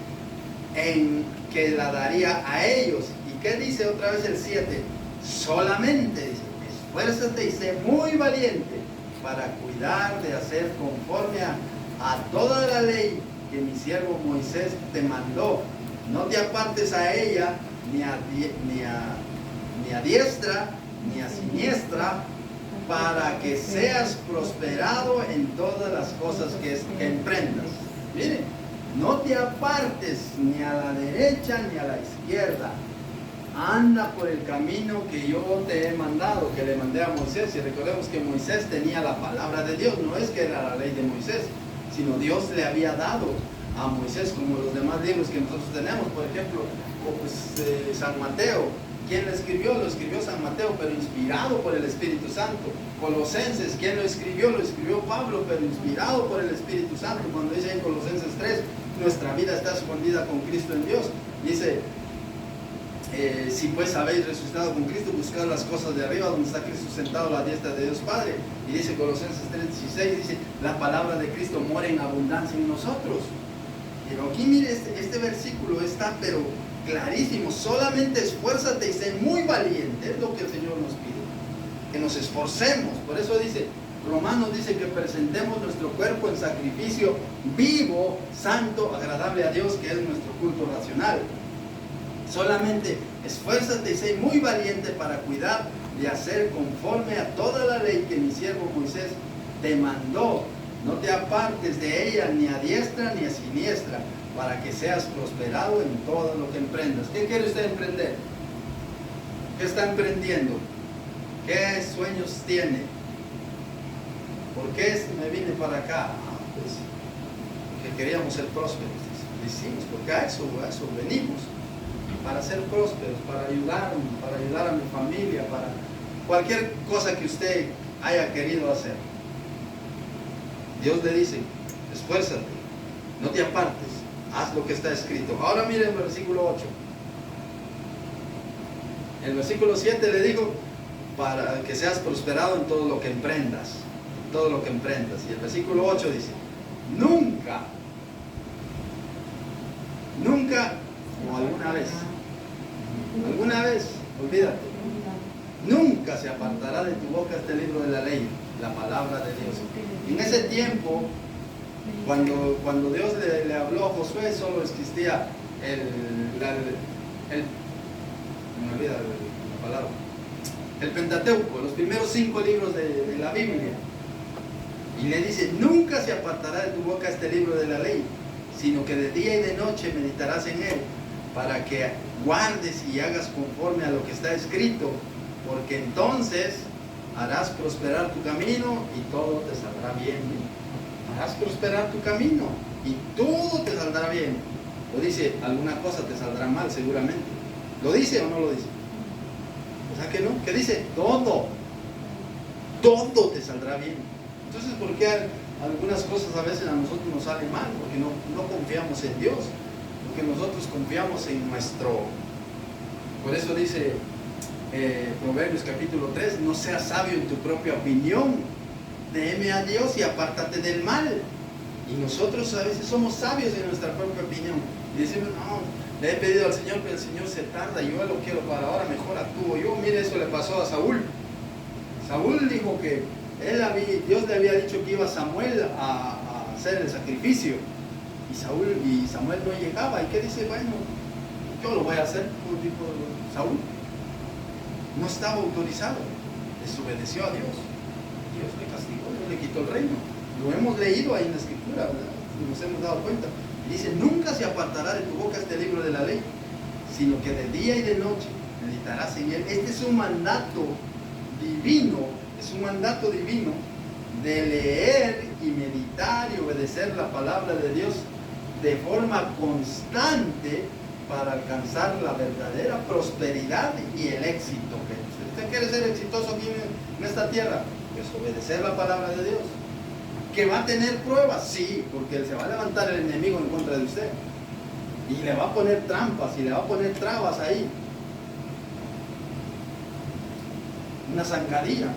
en que la daría a ellos. ¿Y qué dice otra vez el 7? Solamente, dice, esfuérzate y sé muy valiente para cuidar de hacer conforme a toda la ley que mi siervo Moisés te mandó. No te apartes a ella ni a diestra ni a siniestra, para que seas prosperado en todas las cosas que emprendas. Miren, no te apartes ni a la derecha ni a la izquierda. Anda por el camino que yo te he mandado, que le mandé a Moisés. Y recordemos que Moisés tenía la palabra de Dios, no es que era la ley de Moisés, sino Dios le había dado a Moisés, como los demás libros que nosotros tenemos. Por ejemplo, San Mateo, ¿quién lo escribió? Lo escribió San Mateo, pero inspirado por el Espíritu Santo. Colosenses, ¿quién lo escribió? Lo escribió Pablo, pero inspirado por el Espíritu Santo. Cuando dice en Colosenses 3, nuestra vida está escondida con Cristo en Dios. Dice, si pues habéis resucitado con Cristo, buscad las cosas de arriba, donde está Cristo sentado a la diestra de Dios Padre. Y dice Colosenses 3:16, dice, la palabra de Cristo mora en abundancia en nosotros. Pero aquí mire, este versículo está pero clarísimo. Solamente esfuérzate y sé muy valiente, es lo que el Señor nos pide, que nos esforcemos. Por eso dice, Romanos dice que presentemos nuestro cuerpo en sacrificio vivo, santo, agradable a Dios, que es nuestro culto racional. Solamente esfuérzate y sé muy valiente para cuidar de hacer conforme a toda la ley que mi siervo Moisés te mandó. No te apartes de ella ni a diestra ni a siniestra, para que seas prosperado en todo lo que emprendas. ¿Qué quiere usted emprender? ¿Qué está emprendiendo? ¿Qué sueños tiene? ¿Por qué me vine para acá? Pues porque queríamos ser prósperos. Decimos, porque a eso venimos. Para ser prósperos, para ayudar a mi familia, para cualquier cosa que usted haya querido hacer. Dios le dice, esfuérzate, no te apartes, haz lo que está escrito. Ahora miren el versículo 8. El versículo 7 le dijo, para que seas prosperado en todo lo que emprendas. Todo lo que emprendas. Y el versículo 8 dice, nunca, o alguna vez, olvídate, nunca se apartará de tu boca este libro de la ley, la palabra de Dios. En ese tiempo, cuando Dios le habló a Josué, solo existía me olvida la palabra, el Pentateuco, los primeros 5 libros de la Biblia. Y le dice, nunca se apartará de tu boca este libro de la ley, sino que de día y de noche meditarás en él, para que guardes y hagas conforme a lo que está escrito, porque entonces harás prosperar tu camino y todo te saldrá bien. Harás prosperar tu camino y todo te saldrá bien. O dice, alguna cosa te saldrá mal seguramente. ¿Lo dice o no lo dice? O sea que no, ¿qué dice? Todo te saldrá bien. Entonces, ¿por qué algunas cosas a veces a nosotros nos salen mal, porque no confiamos en Dios, porque nosotros confiamos en nuestro... Por eso dice Proverbios capítulo 3, no seas sabio en tu propia opinión, teme a Dios y apártate del mal. Y nosotros a veces somos sabios en nuestra propia opinión y decimos, no, le he pedido al Señor, pero el Señor se tarda y yo lo quiero para ahora, mejor actúo yo. Mire, eso le pasó a Saúl. Saúl dijo que Dios le había dicho que iba Samuel a hacer el sacrificio, y Samuel no llegaba. ¿Y qué dice? Bueno, yo lo voy a hacer, dijo Saúl. No estaba autorizado, desobedeció a Dios. Dios le castigó, Dios le quitó el reino. Lo hemos leído ahí en la escritura, ¿verdad? Nos hemos dado cuenta. Dice, nunca se apartará de tu boca este libro de la ley, sino que de día y de noche meditarás en él. Este es un mandato divino, de leer y meditar y obedecer la palabra de Dios de forma constante para alcanzar la verdadera prosperidad y el éxito. Si usted quiere ser exitoso aquí en esta tierra, pues obedecer la palabra de Dios. ¿Que va a tener pruebas? Sí, porque se va a levantar el enemigo en contra de usted y le va a poner trampas y le va a poner trabas ahí, una zancadilla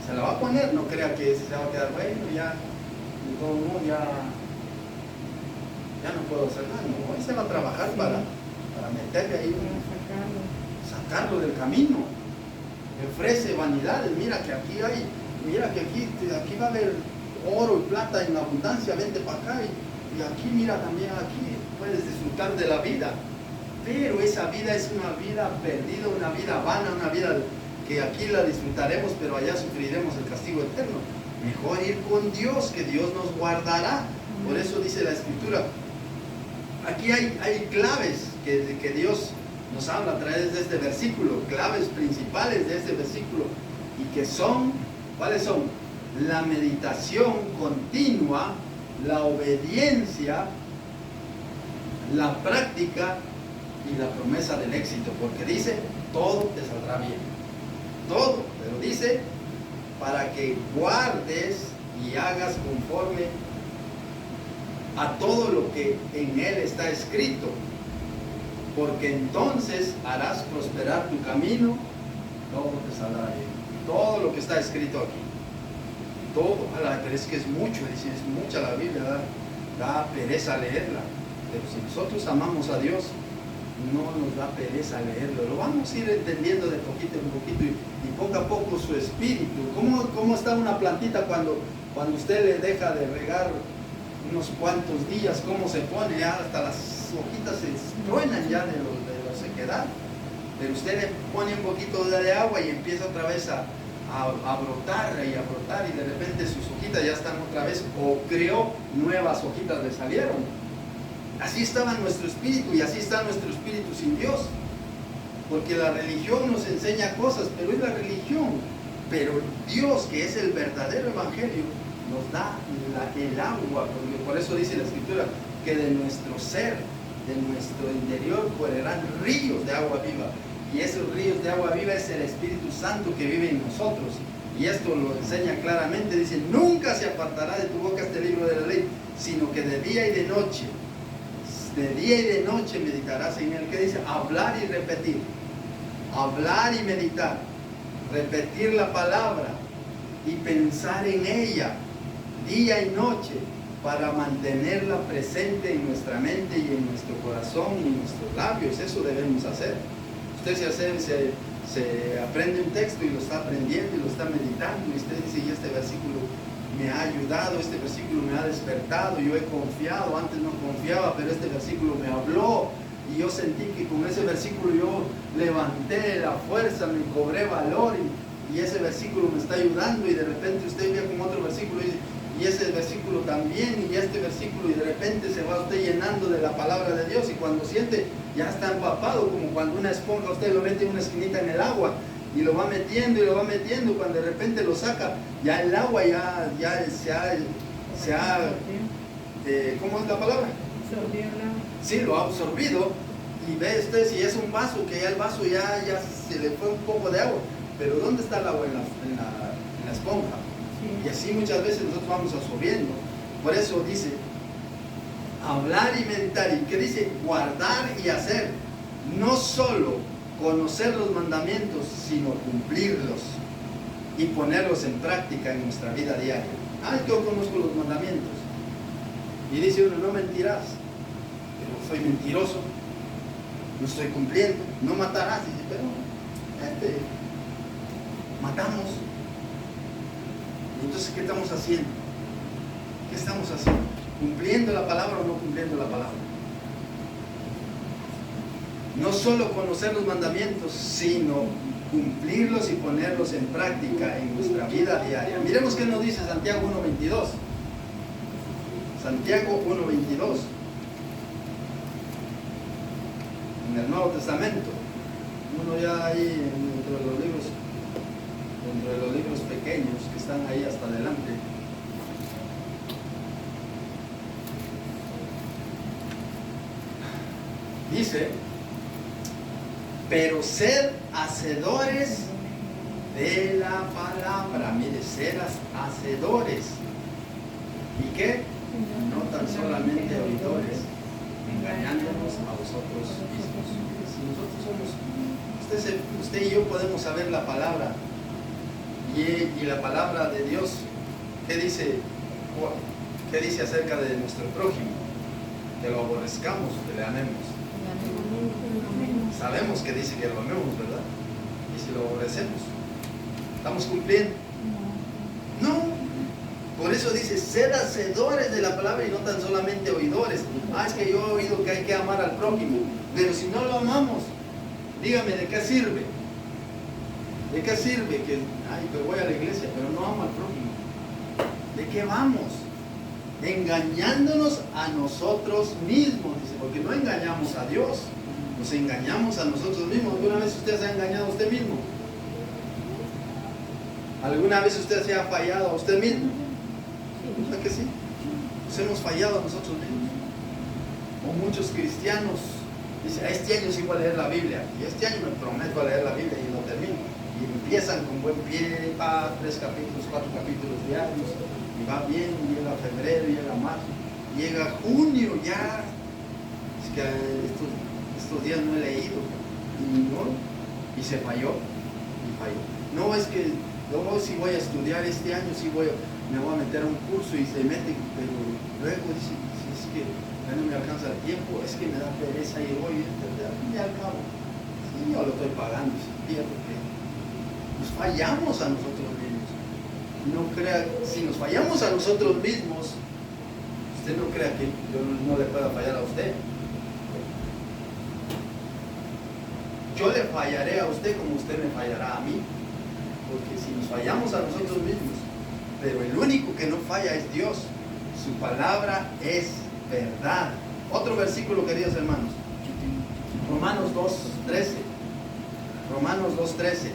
se la va a poner. No crea que se va a quedar, bueno, ya de todo modo ya no puedo hacer nada. No, ahí se va a trabajar para meterle ahí, sacarlo del camino. Le ofrece vanidades. Mira que aquí va a haber oro y plata en abundancia, vente para acá, y aquí, mira, también aquí puedes disfrutar de la vida. Pero esa vida es una vida perdida, una vida vana, una vida que aquí la disfrutaremos, pero allá sufriremos el castigo eterno. Mejor ir con Dios, que Dios nos guardará. Por eso dice la Escritura, aquí hay claves que Dios nos habla a través de este versículo, claves principales de este versículo, y que son, ¿cuáles son? La meditación continua, la obediencia, la práctica y la promesa del éxito, porque dice, todo te saldrá bien, todo, pero dice, para que guardes y hagas conforme a todo lo que en él está escrito, porque entonces harás prosperar tu camino, todo te saldrá bien. Todo lo que está escrito aquí, todo. Pero es que es mucho, es mucha la Biblia, da pereza leerla. Pero si nosotros amamos a Dios, no nos da pereza leerlo. Lo vamos a ir entendiendo de poquito en poquito, y poco a poco su espíritu. ¿Cómo está una plantita cuando usted le deja de regar unos cuantos días? ¿Cómo se pone? Ya hasta las hojitas se truenan ya de la sequedad. Pero usted le pone un poquito de agua y empieza otra vez a brotar y a brotar, y de repente sus hojitas ya están otra vez, o creó nuevas hojitas, le salieron. Así estaba nuestro espíritu, y así está nuestro espíritu sin Dios. Porque la religión nos enseña cosas, pero es la religión. Pero Dios, que es el verdadero evangelio, nos da el agua. Por eso dice la Escritura que de nuestro ser, de nuestro interior, correrán ríos de agua viva. Y esos ríos de agua viva es el Espíritu Santo que vive en nosotros. Y esto lo enseña claramente. Dice, nunca se apartará de tu boca este libro de la ley, sino que de día y de noche meditarás en él. ¿Qué dice? Hablar y repetir. Hablar y meditar. Repetir la palabra y pensar en ella día y noche, para mantenerla presente en nuestra mente y en nuestro corazón y en nuestros labios. Eso debemos hacer. Usted se aprende un texto y lo está aprendiendo y lo está meditando, y usted dice, y este versículo me ha ayudado, este versículo me ha despertado, yo he confiado, antes no confiaba, pero este versículo me habló, y yo sentí que con ese versículo yo levanté la fuerza, me cobré valor, y ese versículo me está ayudando. Y de repente usted ve con otro versículo y ese versículo también, y este versículo, y de repente se va usted llenando de la palabra de Dios, y cuando siente, ya está empapado, como cuando una esponja usted lo mete en una esquinita en el agua, y lo va metiendo y lo va metiendo, cuando de repente lo saca, ya el agua ya se ha ¿cómo es la palabra? Sí, lo ha absorbido, y ve usted, si es un vaso, que ya el vaso ya se le fue un poco de agua, pero ¿dónde está el agua? En la esponja. Y así muchas veces nosotros vamos absorbiendo. Por eso dice, hablar y meditar. ¿Y qué dice? Guardar y hacer. No solo conocer los mandamientos, sino cumplirlos y ponerlos en práctica en nuestra vida diaria. Yo conozco los mandamientos. Y dice uno, no mentirás. Pero soy mentiroso. No estoy cumpliendo. No matarás. Dice, pero matamos. Y entonces, ¿qué estamos haciendo? ¿Qué estamos haciendo? ¿Cumpliendo la palabra o no cumpliendo la palabra? No solo conocer los mandamientos, sino cumplirlos y ponerlos en práctica en nuestra vida diaria. Miremos qué nos dice Santiago 1:22. Santiago 1:22. En el Nuevo Testamento. Uno ya ahí dentro de los libros pequeños que están ahí hasta adelante. Dice, pero ser hacedores de la palabra. Mire, ser hacedores. ¿Y qué? No tan solamente oidores, engañándonos a vosotros mismos. Si nosotros somos, usted y yo podemos saber la palabra y la palabra de Dios, ¿qué dice acerca de nuestro prójimo? Que lo aborrezcamos, que le amemos. Sabemos que dice que lo amemos, ¿verdad? Y si lo aborrecemos, ¿estamos cumpliendo? No. Por eso dice, ser hacedores de la palabra y no tan solamente oidores. Es que yo he oído que hay que amar al prójimo. Pero si no lo amamos, dígame, ¿de qué sirve? ¿De qué sirve que voy a la iglesia, pero no amo al prójimo? ¿De qué vamos? Engañándonos a nosotros mismos, dice, porque no engañamos a Dios, nos engañamos a nosotros mismos. ¿Alguna vez usted se ha engañado a usted mismo? ¿Alguna vez usted se ha fallado a usted mismo? ¿Verdad que sí? Nos hemos fallado a nosotros mismos. O muchos cristianos dicen, este año sí voy a leer la Biblia, y este año me prometo a leer la Biblia y no termino. Y empiezan con buen pie, 3 capítulos, 4 capítulos diarios, y va bien, llega febrero, llega marzo, llega junio, ya, es que estos días no he leído, y se falló, No, es que si voy a estudiar este año, me voy a meter a un curso y se mete, pero luego dice, es que ya no me alcanza el tiempo, es que me da pereza y voy, y al cabo, sí, yo lo estoy pagando, porque nos fallamos a nosotros mismos. No crea, si nos fallamos a nosotros mismos, usted no crea que yo no le pueda fallar a usted. Yo le fallaré a usted como usted me fallará a mí, porque si nos fallamos a nosotros mismos, pero el único que no falla es Dios, su palabra es verdad. Otro versículo, queridos hermanos, Romanos 2:13. Romanos 2:13.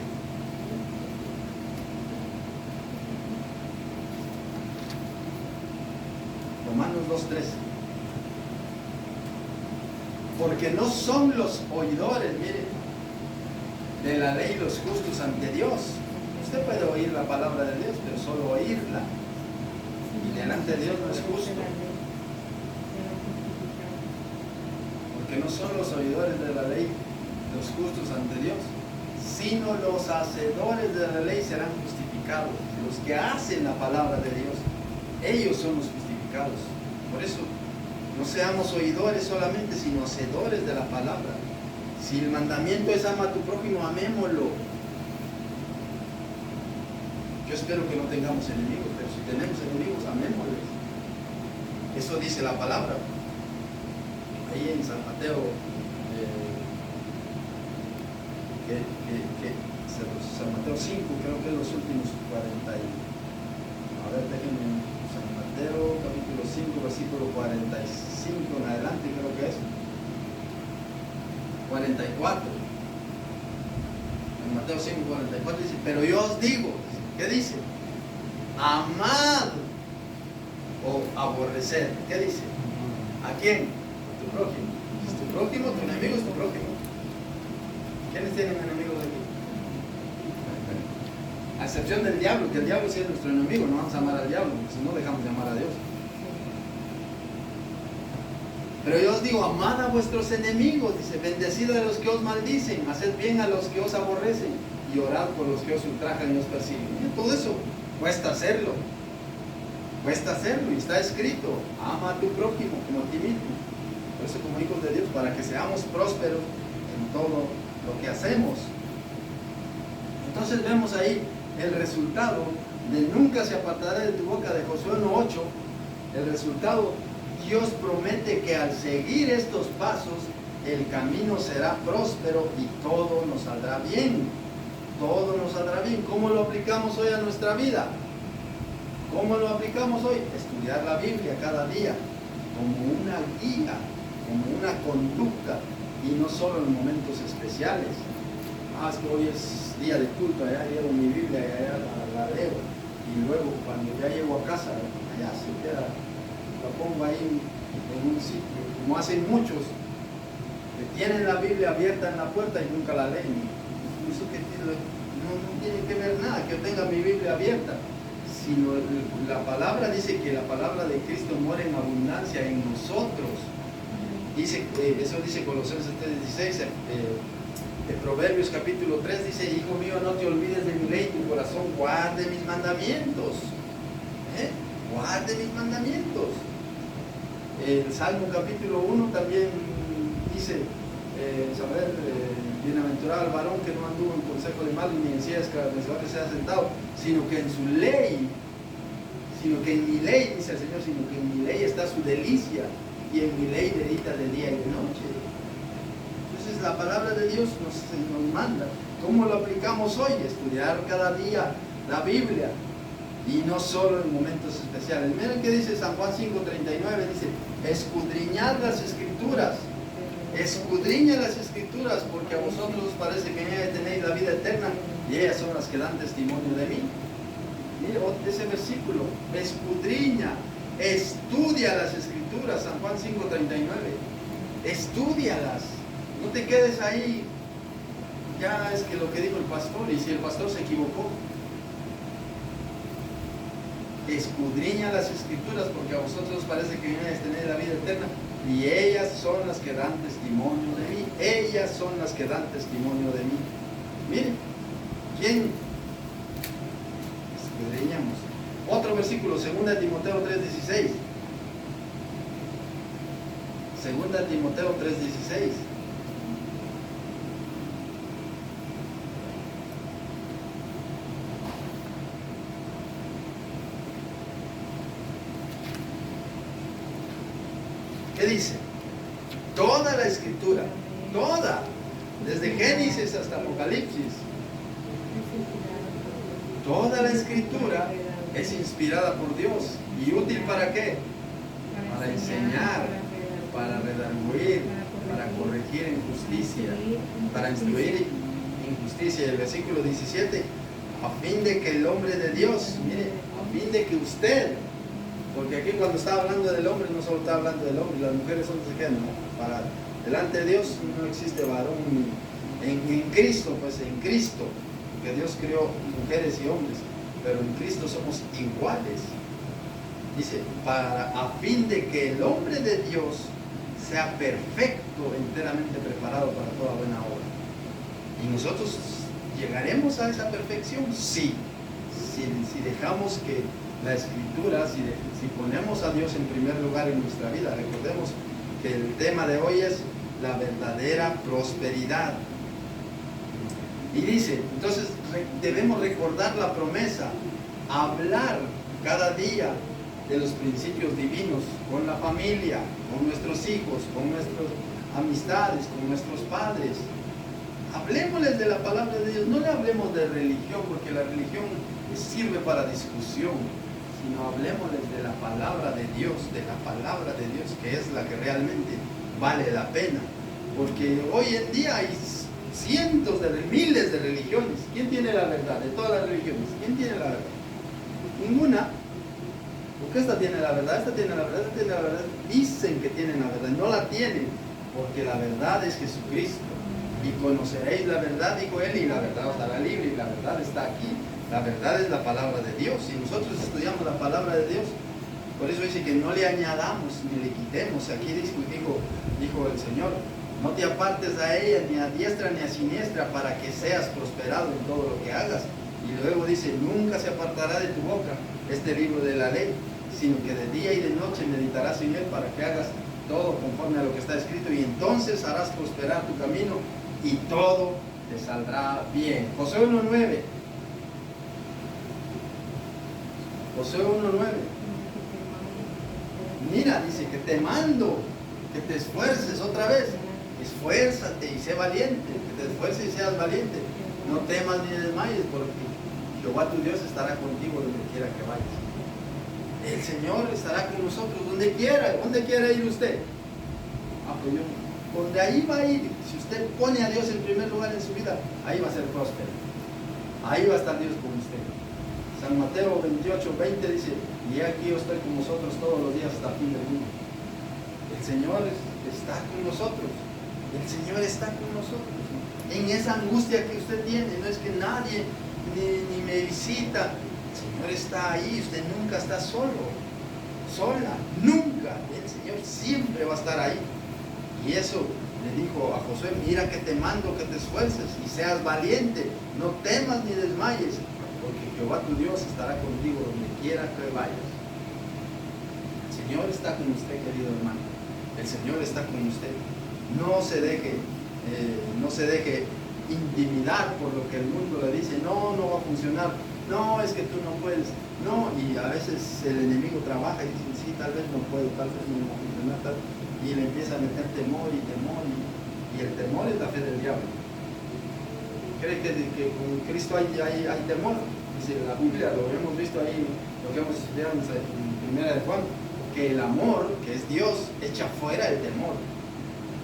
Romanos 2:13. Porque no son los oidores, mire, de la ley los justos ante Dios. Usted puede oír la palabra de Dios, pero solo oírla. Y delante de Dios no es justo. Porque no son los oidores de la ley los justos ante Dios, sino los hacedores de la ley serán justificados. Los que hacen la palabra de Dios, ellos son los justificados. Por eso, no seamos oidores solamente, sino hacedores de la palabra. Si el mandamiento es ama a tu prójimo, amémoslo. Yo espero que no tengamos enemigos, pero si tenemos enemigos, amémosles. Eso dice la palabra. Ahí en San Mateo, San Mateo 5, creo que es los últimos 40. A ver, déjenme. San Mateo, capítulo 5, versículo 45 en adelante, creo que es. 44. En Mateo 5, 44 dice, pero yo os digo, ¿qué dice? Amad o aborrecer. ¿Qué dice? ¿A quién? A tu prójimo. ¿Es tu prójimo? ¿Tu enemigo es tu prójimo? ¿Quiénes tienen enemigos aquí? A excepción del diablo, que el diablo sí es nuestro enemigo, no vamos a amar al diablo, porque si no dejamos de amar a Dios. Pero yo os digo, amad a vuestros enemigos, dice, bendecid a los que os maldicen, haced bien a los que os aborrecen, y orad por los que os ultrajan y os persiguen. Y todo eso cuesta hacerlo, y está escrito, ama a tu prójimo como a ti mismo. Por eso, como hijos de Dios, para que seamos prósperos en todo lo que hacemos. Entonces vemos ahí el resultado de nunca se apartará de tu boca, de Josué 1:8. El resultado, Dios promete que al seguir estos pasos el camino será próspero y todo nos saldrá bien. Todo nos saldrá bien. ¿Cómo lo aplicamos hoy a nuestra vida? ¿Cómo lo aplicamos hoy? Estudiar la Biblia cada día como una guía, como una conducta, y no solo en momentos especiales. Es que hoy es día de culto, allá llevo mi Biblia y allá la leo, y luego cuando ya llego a casa, allá se queda, la pongo ahí en un sitio, como hacen muchos, que tienen la Biblia abierta en la puerta y nunca la leen. Eso que no tiene que ver nada que yo tenga mi Biblia abierta, sino la palabra dice que la palabra de Cristo muere en abundancia en nosotros. Dice, eso dice Colosenses 3:16, Proverbios capítulo 3 dice, hijo mío, no te olvides de mi ley, tu corazón guarde mis mandamientos. Guarde mis mandamientos. El Salmo capítulo 1 también dice, bienaventurado el varón que no anduvo en consejo de mal ni en sillas que se ha sentado, sino que en su ley, sino que en mi ley, dice el Señor, sino que en mi ley está su delicia, y en mi ley medita de día y de noche. Entonces la palabra de Dios nos manda. ¿Cómo lo aplicamos hoy? Estudiar cada día la Biblia, y no solo en momentos especiales. Miren que dice San Juan 5:39, dice, escudriñad las Escrituras. Escudriña las Escrituras, porque a vosotros os parece que en ellas tenéis la vida eterna, y ellas son las que dan testimonio de mí. Mire ese versículo, escudriña, estudia las Escrituras, San Juan 5:39, estúdialas, no te quedes ahí, ya es que lo que dijo el pastor, y si el pastor se equivocó. Escudriña las Escrituras, porque a vosotros os parece que en ellas tenéis la vida eterna, y ellas son las que dan testimonio de mí. Ellas son las que dan testimonio de mí. Miren, ¿quién? Escudriñamos. Otro versículo, 2 Timoteo 3:16. 2 Timoteo 3:16. ¿Qué dice? Toda la Escritura, toda, desde Génesis hasta Apocalipsis, toda la Escritura es inspirada por Dios. ¿Y útil para qué? Para enseñar, para redarguir, para corregir en justicia, para instruir en justicia. El versículo 17, a fin de que el hombre de Dios, mire, a fin de que usted, porque aquí cuando está hablando del hombre, no solo está hablando del hombre, las mujeres solo se quedan, ¿no? Para delante de Dios no existe varón en Cristo, pues en Cristo, porque Dios creó mujeres y hombres, pero en Cristo somos iguales. Dice, a fin de que el hombre de Dios sea perfecto, enteramente preparado para toda buena obra. ¿Y nosotros llegaremos a esa perfección? Sí, si dejamos que la Escritura, si ponemos a Dios en primer lugar en nuestra vida. Recordemos que el tema de hoy es la verdadera prosperidad. Y dice, entonces debemos recordar la promesa, hablar cada día de los principios divinos con la familia, con nuestros hijos, con nuestras amistades, con nuestros padres. Hablemosles de la palabra de Dios, no le hablemos de religión, porque la religión sirve para discusión, sino hablemosles de la palabra de Dios, que es la que realmente vale la pena. Porque hoy en día hay cientos de miles de religiones. ¿Quién tiene la verdad de todas las religiones? ¿Quién tiene la verdad? Ninguna. Porque esta tiene la verdad, esta tiene la verdad, esta tiene la verdad. Dicen que tienen la verdad, no la tienen, porque la verdad es Jesucristo. Y conoceréis la verdad, dijo él, y la verdad os hará libre, y la verdad está aquí. La verdad es la palabra de Dios. Si nosotros estudiamos la palabra de Dios, por eso dice que no le añadamos ni le quitemos. Aquí dijo el Señor, no te apartes a ella ni a diestra ni a siniestra para que seas prosperado en todo lo que hagas. Y luego dice, nunca se apartará de tu boca este libro de la ley, sino que de día y de noche meditarás en él para que hagas todo conforme a lo que está escrito, y entonces harás prosperar tu camino y todo te saldrá bien. Josué 1:9. Josué 1:9. Mira, dice que te mando que te esfuerces otra vez. Esfuérzate y sé valiente, que te esfuerces y seas valiente. No temas ni desmayes, porque Jehová tu Dios estará contigo donde quiera que vayas. El Señor estará con nosotros donde quiera. ¿Dónde quiere ir usted? Pues donde ahí va a ir. Si usted pone a Dios en primer lugar en su vida, ahí va a ser próspero. Ahí va a estar Dios con usted. San Mateo 28:20 dice, y aquí yo estoy con vosotros todos los días hasta el fin del mundo. El Señor está con nosotros. El Señor está con nosotros. En esa angustia que usted tiene, no es que nadie ni me visita. El Señor está ahí, usted nunca está solo, sola, nunca. El Señor siempre va a estar ahí. Y eso le dijo a Josué, mira que te mando que te esfuerces y seas valiente, no temas ni desmayes, porque Jehová tu Dios estará contigo donde quiera que vayas. El Señor está con usted, querido hermano. El Señor está con usted. No se deje intimidar por lo que el mundo le dice, no va a funcionar, no, es que tú no puedes, no, y a veces el enemigo trabaja y dice, sí, tal vez no puedo, tal vez no va a funcionar, y le empieza a meter temor, y el temor es la fe del diablo. ¿Cree que con Cristo hay temor? Dice la Biblia, lo hemos visto ahí, lo que hemos estudiado en 1 de Juan, que el amor, que es Dios, echa fuera el temor.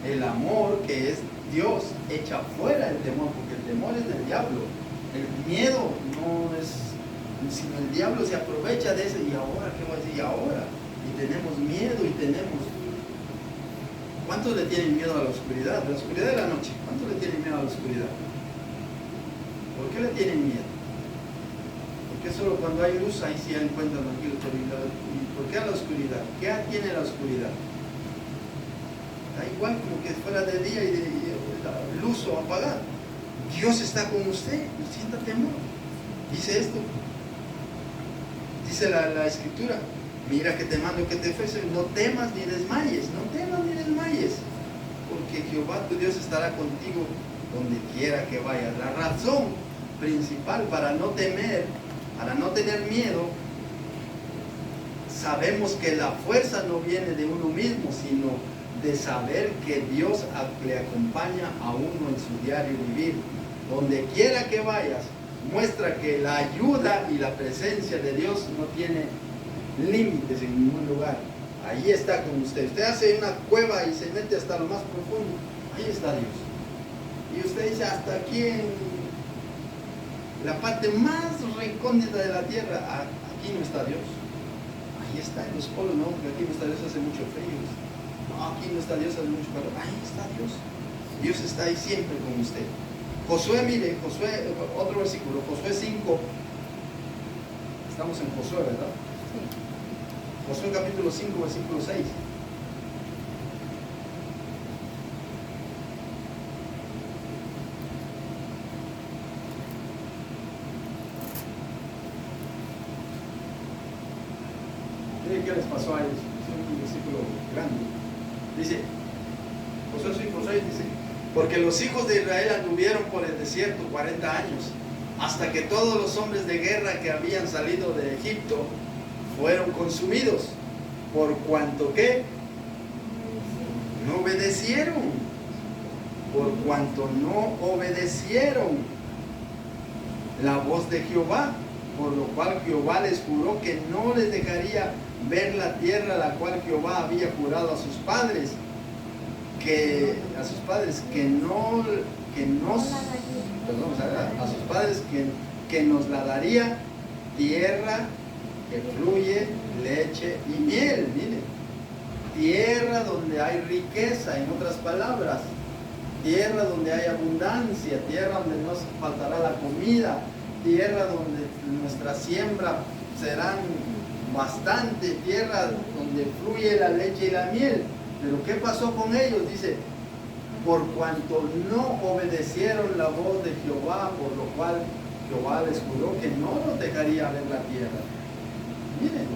El amor, que es Dios, echa fuera el temor, porque el temor es del diablo. El miedo no es, sino el diablo se aprovecha de eso. ¿Y ahora qué voy a decir? ¿Y ahora? Y tenemos miedo y tenemos... ¿Cuántos le tienen miedo a la oscuridad? La oscuridad de la noche. ¿Cuántos le tienen miedo a la oscuridad? ¿Por qué le tienen miedo? Porque solo cuando hay luz ahí sí encuentran tranquilo. ¿Y por qué a la oscuridad? ¿Qué tiene la oscuridad? Da igual como que fuera de día y de luz o apagar. Dios está con usted, no sienta temor. Dice esto. Dice la Escritura, mira que te mando que te esfuerces, no temas ni desmayes, porque Jehová tu Dios estará contigo donde quiera que vayas. La razón principal para no temer, para no tener miedo, sabemos que la fuerza no viene de uno mismo, sino de saber que Dios le acompaña a uno en su diario vivir. Donde quiera que vayas, muestra que la ayuda y la presencia de Dios no tiene límites en ningún lugar. Ahí está con usted. Usted hace una cueva y se mete hasta lo más profundo. Ahí está Dios. Y usted dice, hasta aquí en la parte más recóndita de la tierra, aquí no está Dios. Ahí está en los polos, no, porque aquí no está Dios, hace mucho frío. No, aquí no está Dios, hace mucho calor. Ahí está Dios. Dios está ahí siempre con usted. Josué, mire, Josué, otro versículo, Josué 5. Estamos en Josué, ¿verdad? Sí. Josué capítulo 5, versículo 6. Miren qué les pasó a ellos. Es un versículo grande. Dice, Josué 5, 6 dice, porque los hijos de Israel anduvieron por el desierto 40 años, hasta que todos los hombres de guerra que habían salido de Egipto fueron consumidos, por cuanto que no obedecieron, la voz de Jehová, por lo cual Jehová les juró que no les dejaría ver la tierra a la cual Jehová había jurado a sus padres, que nos la daría, tierra que fluye leche y miel. Mire, tierra donde hay riqueza, en otras palabras, tierra donde hay abundancia, tierra donde no faltará la comida, tierra donde nuestra siembra serán bastante, tierra donde fluye la leche y la miel. Pero ¿qué pasó con ellos? Dice, por cuanto no obedecieron la voz de Jehová, por lo cual Jehová les juró que no los dejaría ver la tierra. Miren,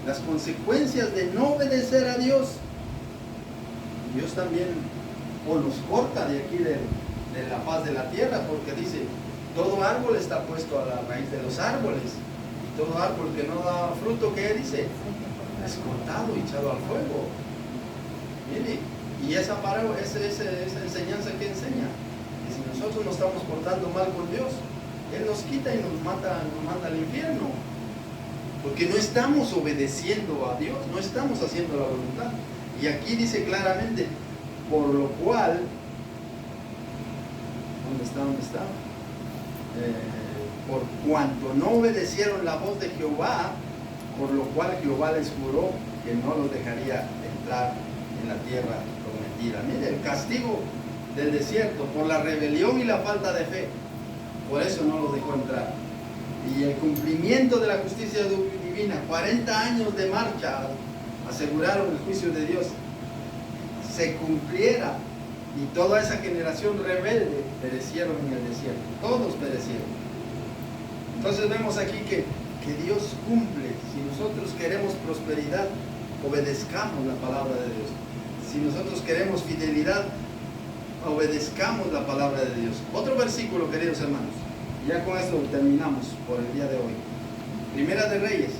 las consecuencias de no obedecer a Dios. Dios también o nos corta de aquí de la faz de la tierra, porque dice, todo árbol está puesto a la raíz de los árboles, y todo árbol que no da fruto, ¿qué dice? Es cortado y echado al fuego. Mire, y esa enseñanza que enseña, que si nosotros nos estamos portando mal con Dios, Él nos quita y nos manda al infierno, porque no estamos obedeciendo a Dios, no estamos haciendo la voluntad. Y aquí dice claramente, por lo cual, ¿dónde está? Por cuanto no obedecieron la voz de Jehová, por lo cual Jehová les juró que no los dejaría entrar en la tierra prometida. Mire, el castigo del desierto por la rebelión y la falta de fe, por eso no los dejó entrar. Y el cumplimiento de la justicia divina, 40 años de marcha, aseguraron el juicio de Dios, se cumpliera, y toda esa generación rebelde perecieron en el desierto, todos perecieron. Entonces vemos aquí que Dios cumple. Si nosotros queremos prosperidad, obedezcamos la palabra de Dios. Si nosotros queremos fidelidad, obedezcamos la palabra de Dios. Otro versículo, queridos hermanos, y ya con esto terminamos por el día de hoy. Primera de Reyes,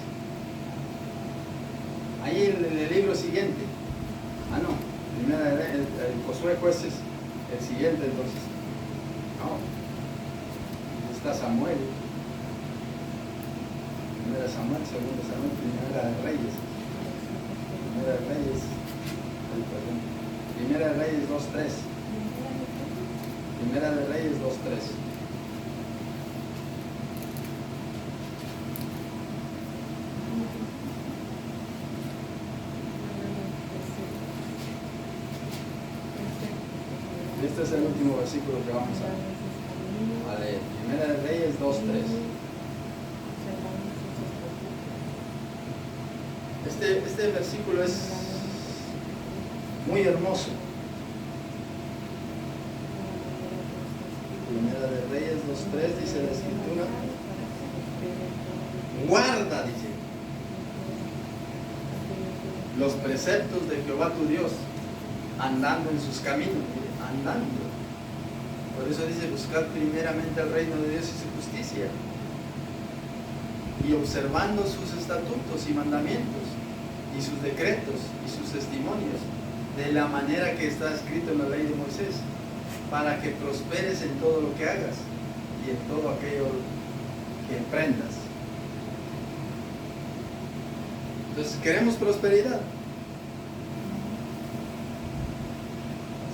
ahí en el libro siguiente. Primera de Reyes, el Josué Jueces, el siguiente entonces. No, está Samuel. Primera Samuel, segunda Samuel, Primera de Reyes. Primera de Reyes, perdón. Primera de Reyes 2.3. Primera de Reyes 2.3. Este es el último versículo que vamos a leer. Primera de Reyes 2.3. Este versículo es muy hermoso. Primera de Reyes 2.3 dice la Escritura: guarda, dice, los preceptos de Jehová tu Dios, andando en sus caminos. Andando. Por eso dice, buscar primeramente el reino de Dios y su justicia, y observando sus estatutos y mandamientos, y sus decretos y sus testimonios, de la manera que está escrito en la ley de Moisés, para que prosperes en todo lo que hagas y en todo aquello que emprendas. Entonces, ¿queremos prosperidad?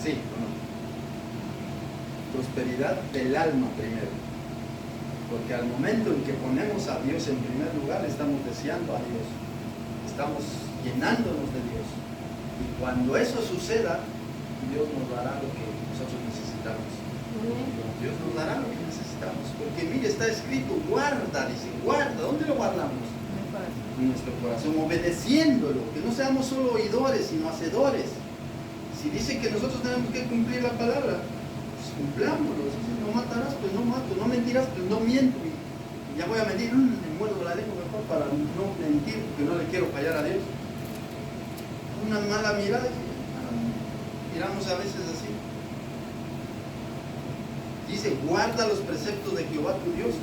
Sí o no. Prosperidad del alma primero, porque al momento en que ponemos a Dios en primer lugar, estamos deseando a Dios, estamos llenándonos de Dios, y cuando eso suceda, Dios nos dará lo que nosotros necesitamos. Dios nos dará lo que necesitamos, porque mire, está escrito, guarda, dice, guarda. ¿Dónde lo guardamos? En nuestro corazón, obedeciéndolo, que no seamos solo oidores, sino hacedores. Si dice que nosotros tenemos que cumplir la palabra, cumplámoslo. Si no matarás, pues no mato. No mentirás, pues no miento. Y ya voy a mentir, me muerdo la lengua mejor para no mentir, porque no le quiero fallar a Dios. Una mala mirada, miramos a veces así. Dice, guarda los preceptos de Jehová tu Dios,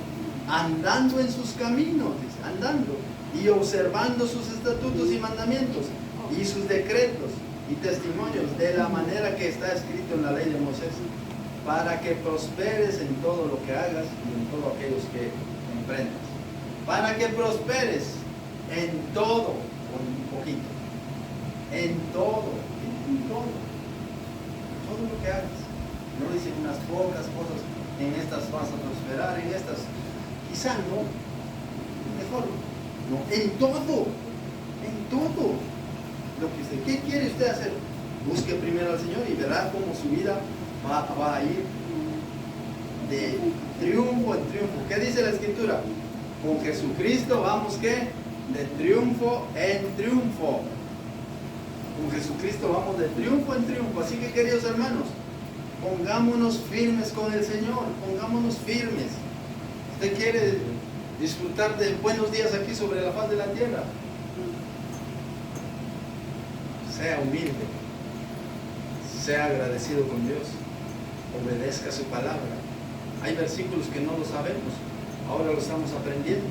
andando en sus caminos, dice, andando, y observando sus estatutos y mandamientos, y sus decretos y testimonios, de la manera que está escrito en la ley de Moisés, para que prosperes en todo lo que hagas y en todo aquellos que emprendas. Para que prosperes en todo, con un poquito, en todo lo que hagas. No dice unas pocas cosas, en estas vas a prosperar, en estas quizá no, mejor no, en todo lo que usted, ¿qué quiere usted hacer? Busque primero al Señor y verá cómo su vida va a ir de triunfo en triunfo. ¿Qué dice la Escritura? Con Jesucristo vamos, ¿qué? De triunfo en triunfo. Con Jesucristo vamos de triunfo en triunfo. Así que, queridos hermanos, pongámonos firmes con el Señor. Pongámonos firmes. ¿Usted quiere disfrutar de buenos días aquí sobre la faz de la tierra? Sea humilde. Sea agradecido con Dios. Obedezca su palabra. Hay versículos que no lo sabemos. Ahora lo estamos aprendiendo.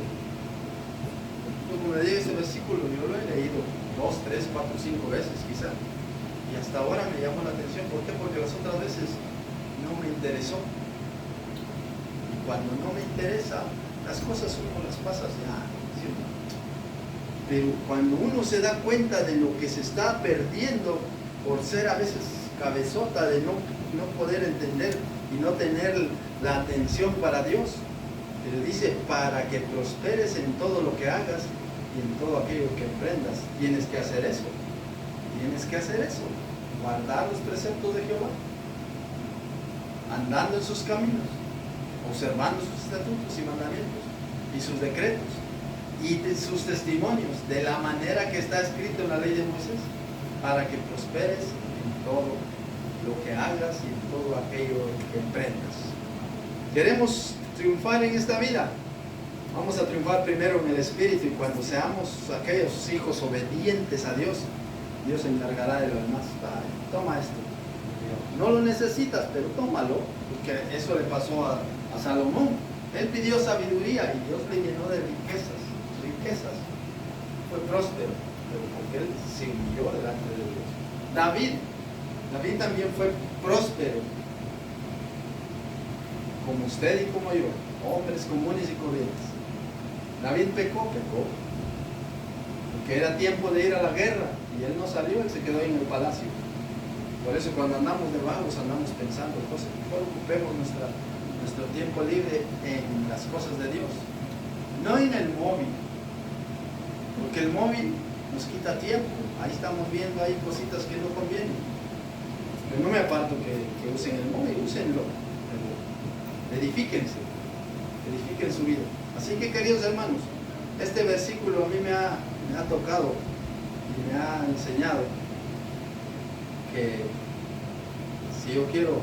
Como me diga ese versículo, yo lo he leído 2, 3, 4, 5 veces quizá. Y hasta ahora me llamó la atención. ¿Por qué? Porque las otras veces no me interesó. Y cuando no me interesa, las cosas uno las pasas ya. ¿Sí? Pero cuando uno se da cuenta de lo que se está perdiendo por ser a veces cabezota, de no poder entender y no tener la atención para Dios, le dice, para que prosperes en todo lo que hagas y en todo aquello que emprendas. Tienes que hacer eso. Tienes que hacer eso. Guardar los preceptos de Jehová, andando en sus caminos, observando sus estatutos y mandamientos y sus decretos y de sus testimonios, de la manera que está escrito en la ley de Moisés, para que prosperes en todo lo que hagas y en todo aquello que emprendas. Queremos triunfar en esta vida. Vamos a triunfar primero en el Espíritu, y cuando seamos aquellos hijos obedientes a Dios, Dios se encargará de lo demás. Toma esto. No lo necesitas, pero tómalo, porque eso le pasó a Salomón. Él pidió sabiduría y Dios le llenó de riquezas. Fue próspero, pero porque él se humilló delante de Dios. David también fue próspero, como usted y como yo, hombres comunes y corrientes. David pecó, porque era tiempo de ir a la guerra y él no salió, él se quedó en el palacio. Por eso cuando andamos de vagos andamos pensando cosas. Mejor ocupemos nuestro tiempo libre en las cosas de Dios, no en el móvil, porque el móvil nos quita tiempo. Ahí estamos viendo ahí cositas que no convienen. Pero no me aparto que usen el móvil, úsenlo. Edifiquen su vida. Así que, queridos hermanos, este versículo a mí me ha tocado y me ha enseñado que si yo quiero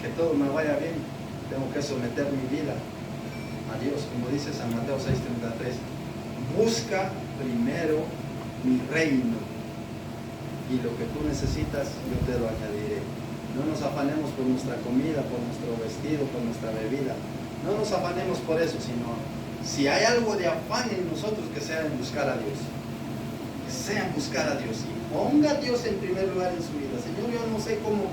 que todo me vaya bien, tengo que someter mi vida a Dios, como dice San Mateo 6:33. Busca primero mi reino, y lo que tú necesitas yo te lo añadiré. No nos afanemos por nuestra comida, por nuestro vestido, por nuestra bebida. No nos afanemos por eso, sino si hay algo de afán en nosotros, que sea en buscar a Dios. Que sea en buscar a Dios. Y ponga a Dios en primer lugar en su vida. Señor, yo no sé cómo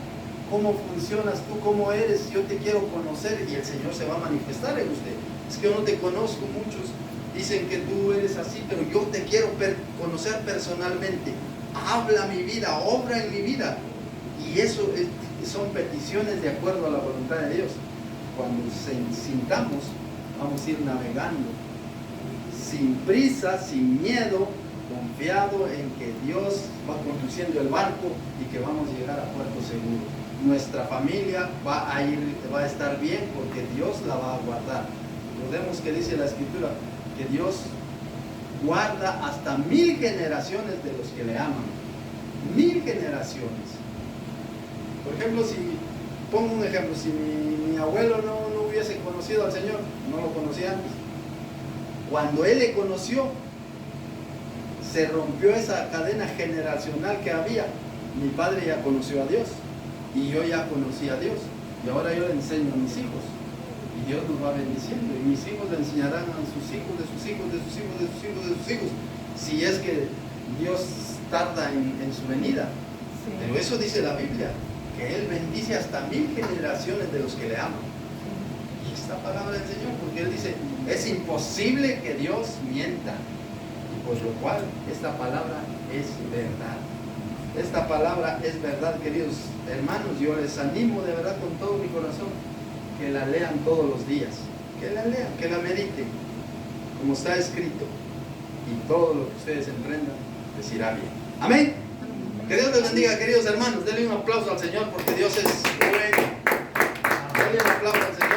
funcionas tú, cómo eres. Yo te quiero conocer, y el Señor se va a manifestar en usted. Es que yo no te conozco. Muchos dicen que tú eres así, pero yo te quiero conocer personalmente. Habla mi vida, obra en mi vida. Y eso son peticiones de acuerdo a la voluntad de Dios. Cuando sintamos, vamos a ir navegando sin prisa, sin miedo, confiado en que Dios va conduciendo el barco y que vamos a llegar a puerto seguro. Nuestra familia va a estar bien, porque Dios la va a guardar. Recordemos que dice la Escritura que Dios guarda hasta 1000 generaciones de los que le aman. 1000 generaciones. Por ejemplo, pongo un ejemplo, si mi abuelo no hubiese conocido al Señor, no lo conocía antes. Cuando él le conoció, se rompió esa cadena generacional que había. Mi padre ya conoció a Dios y yo ya conocí a Dios, y ahora yo le enseño a mis hijos, y Dios nos va bendiciendo, y mis hijos le enseñarán a sus hijos, de sus hijos, de sus hijos, de sus hijos, de sus hijos, si es que Dios tarda en su venida. Sí. Pero eso dice la Biblia, que Él bendice hasta 1000 generaciones de los que le aman. Y esta palabra del Señor, porque Él dice, es imposible que Dios mienta, y por lo cual esta palabra es verdad. Esta palabra es verdad, queridos hermanos. Yo les animo de verdad con todo mi corazón que la lean todos los días, que la lean, que la mediten, como está escrito, y todo lo que ustedes emprendan les irá bien. Amén. Que Dios les bendiga, queridos hermanos. Denle un aplauso al Señor, porque Dios es bueno. Denle un aplauso al Señor.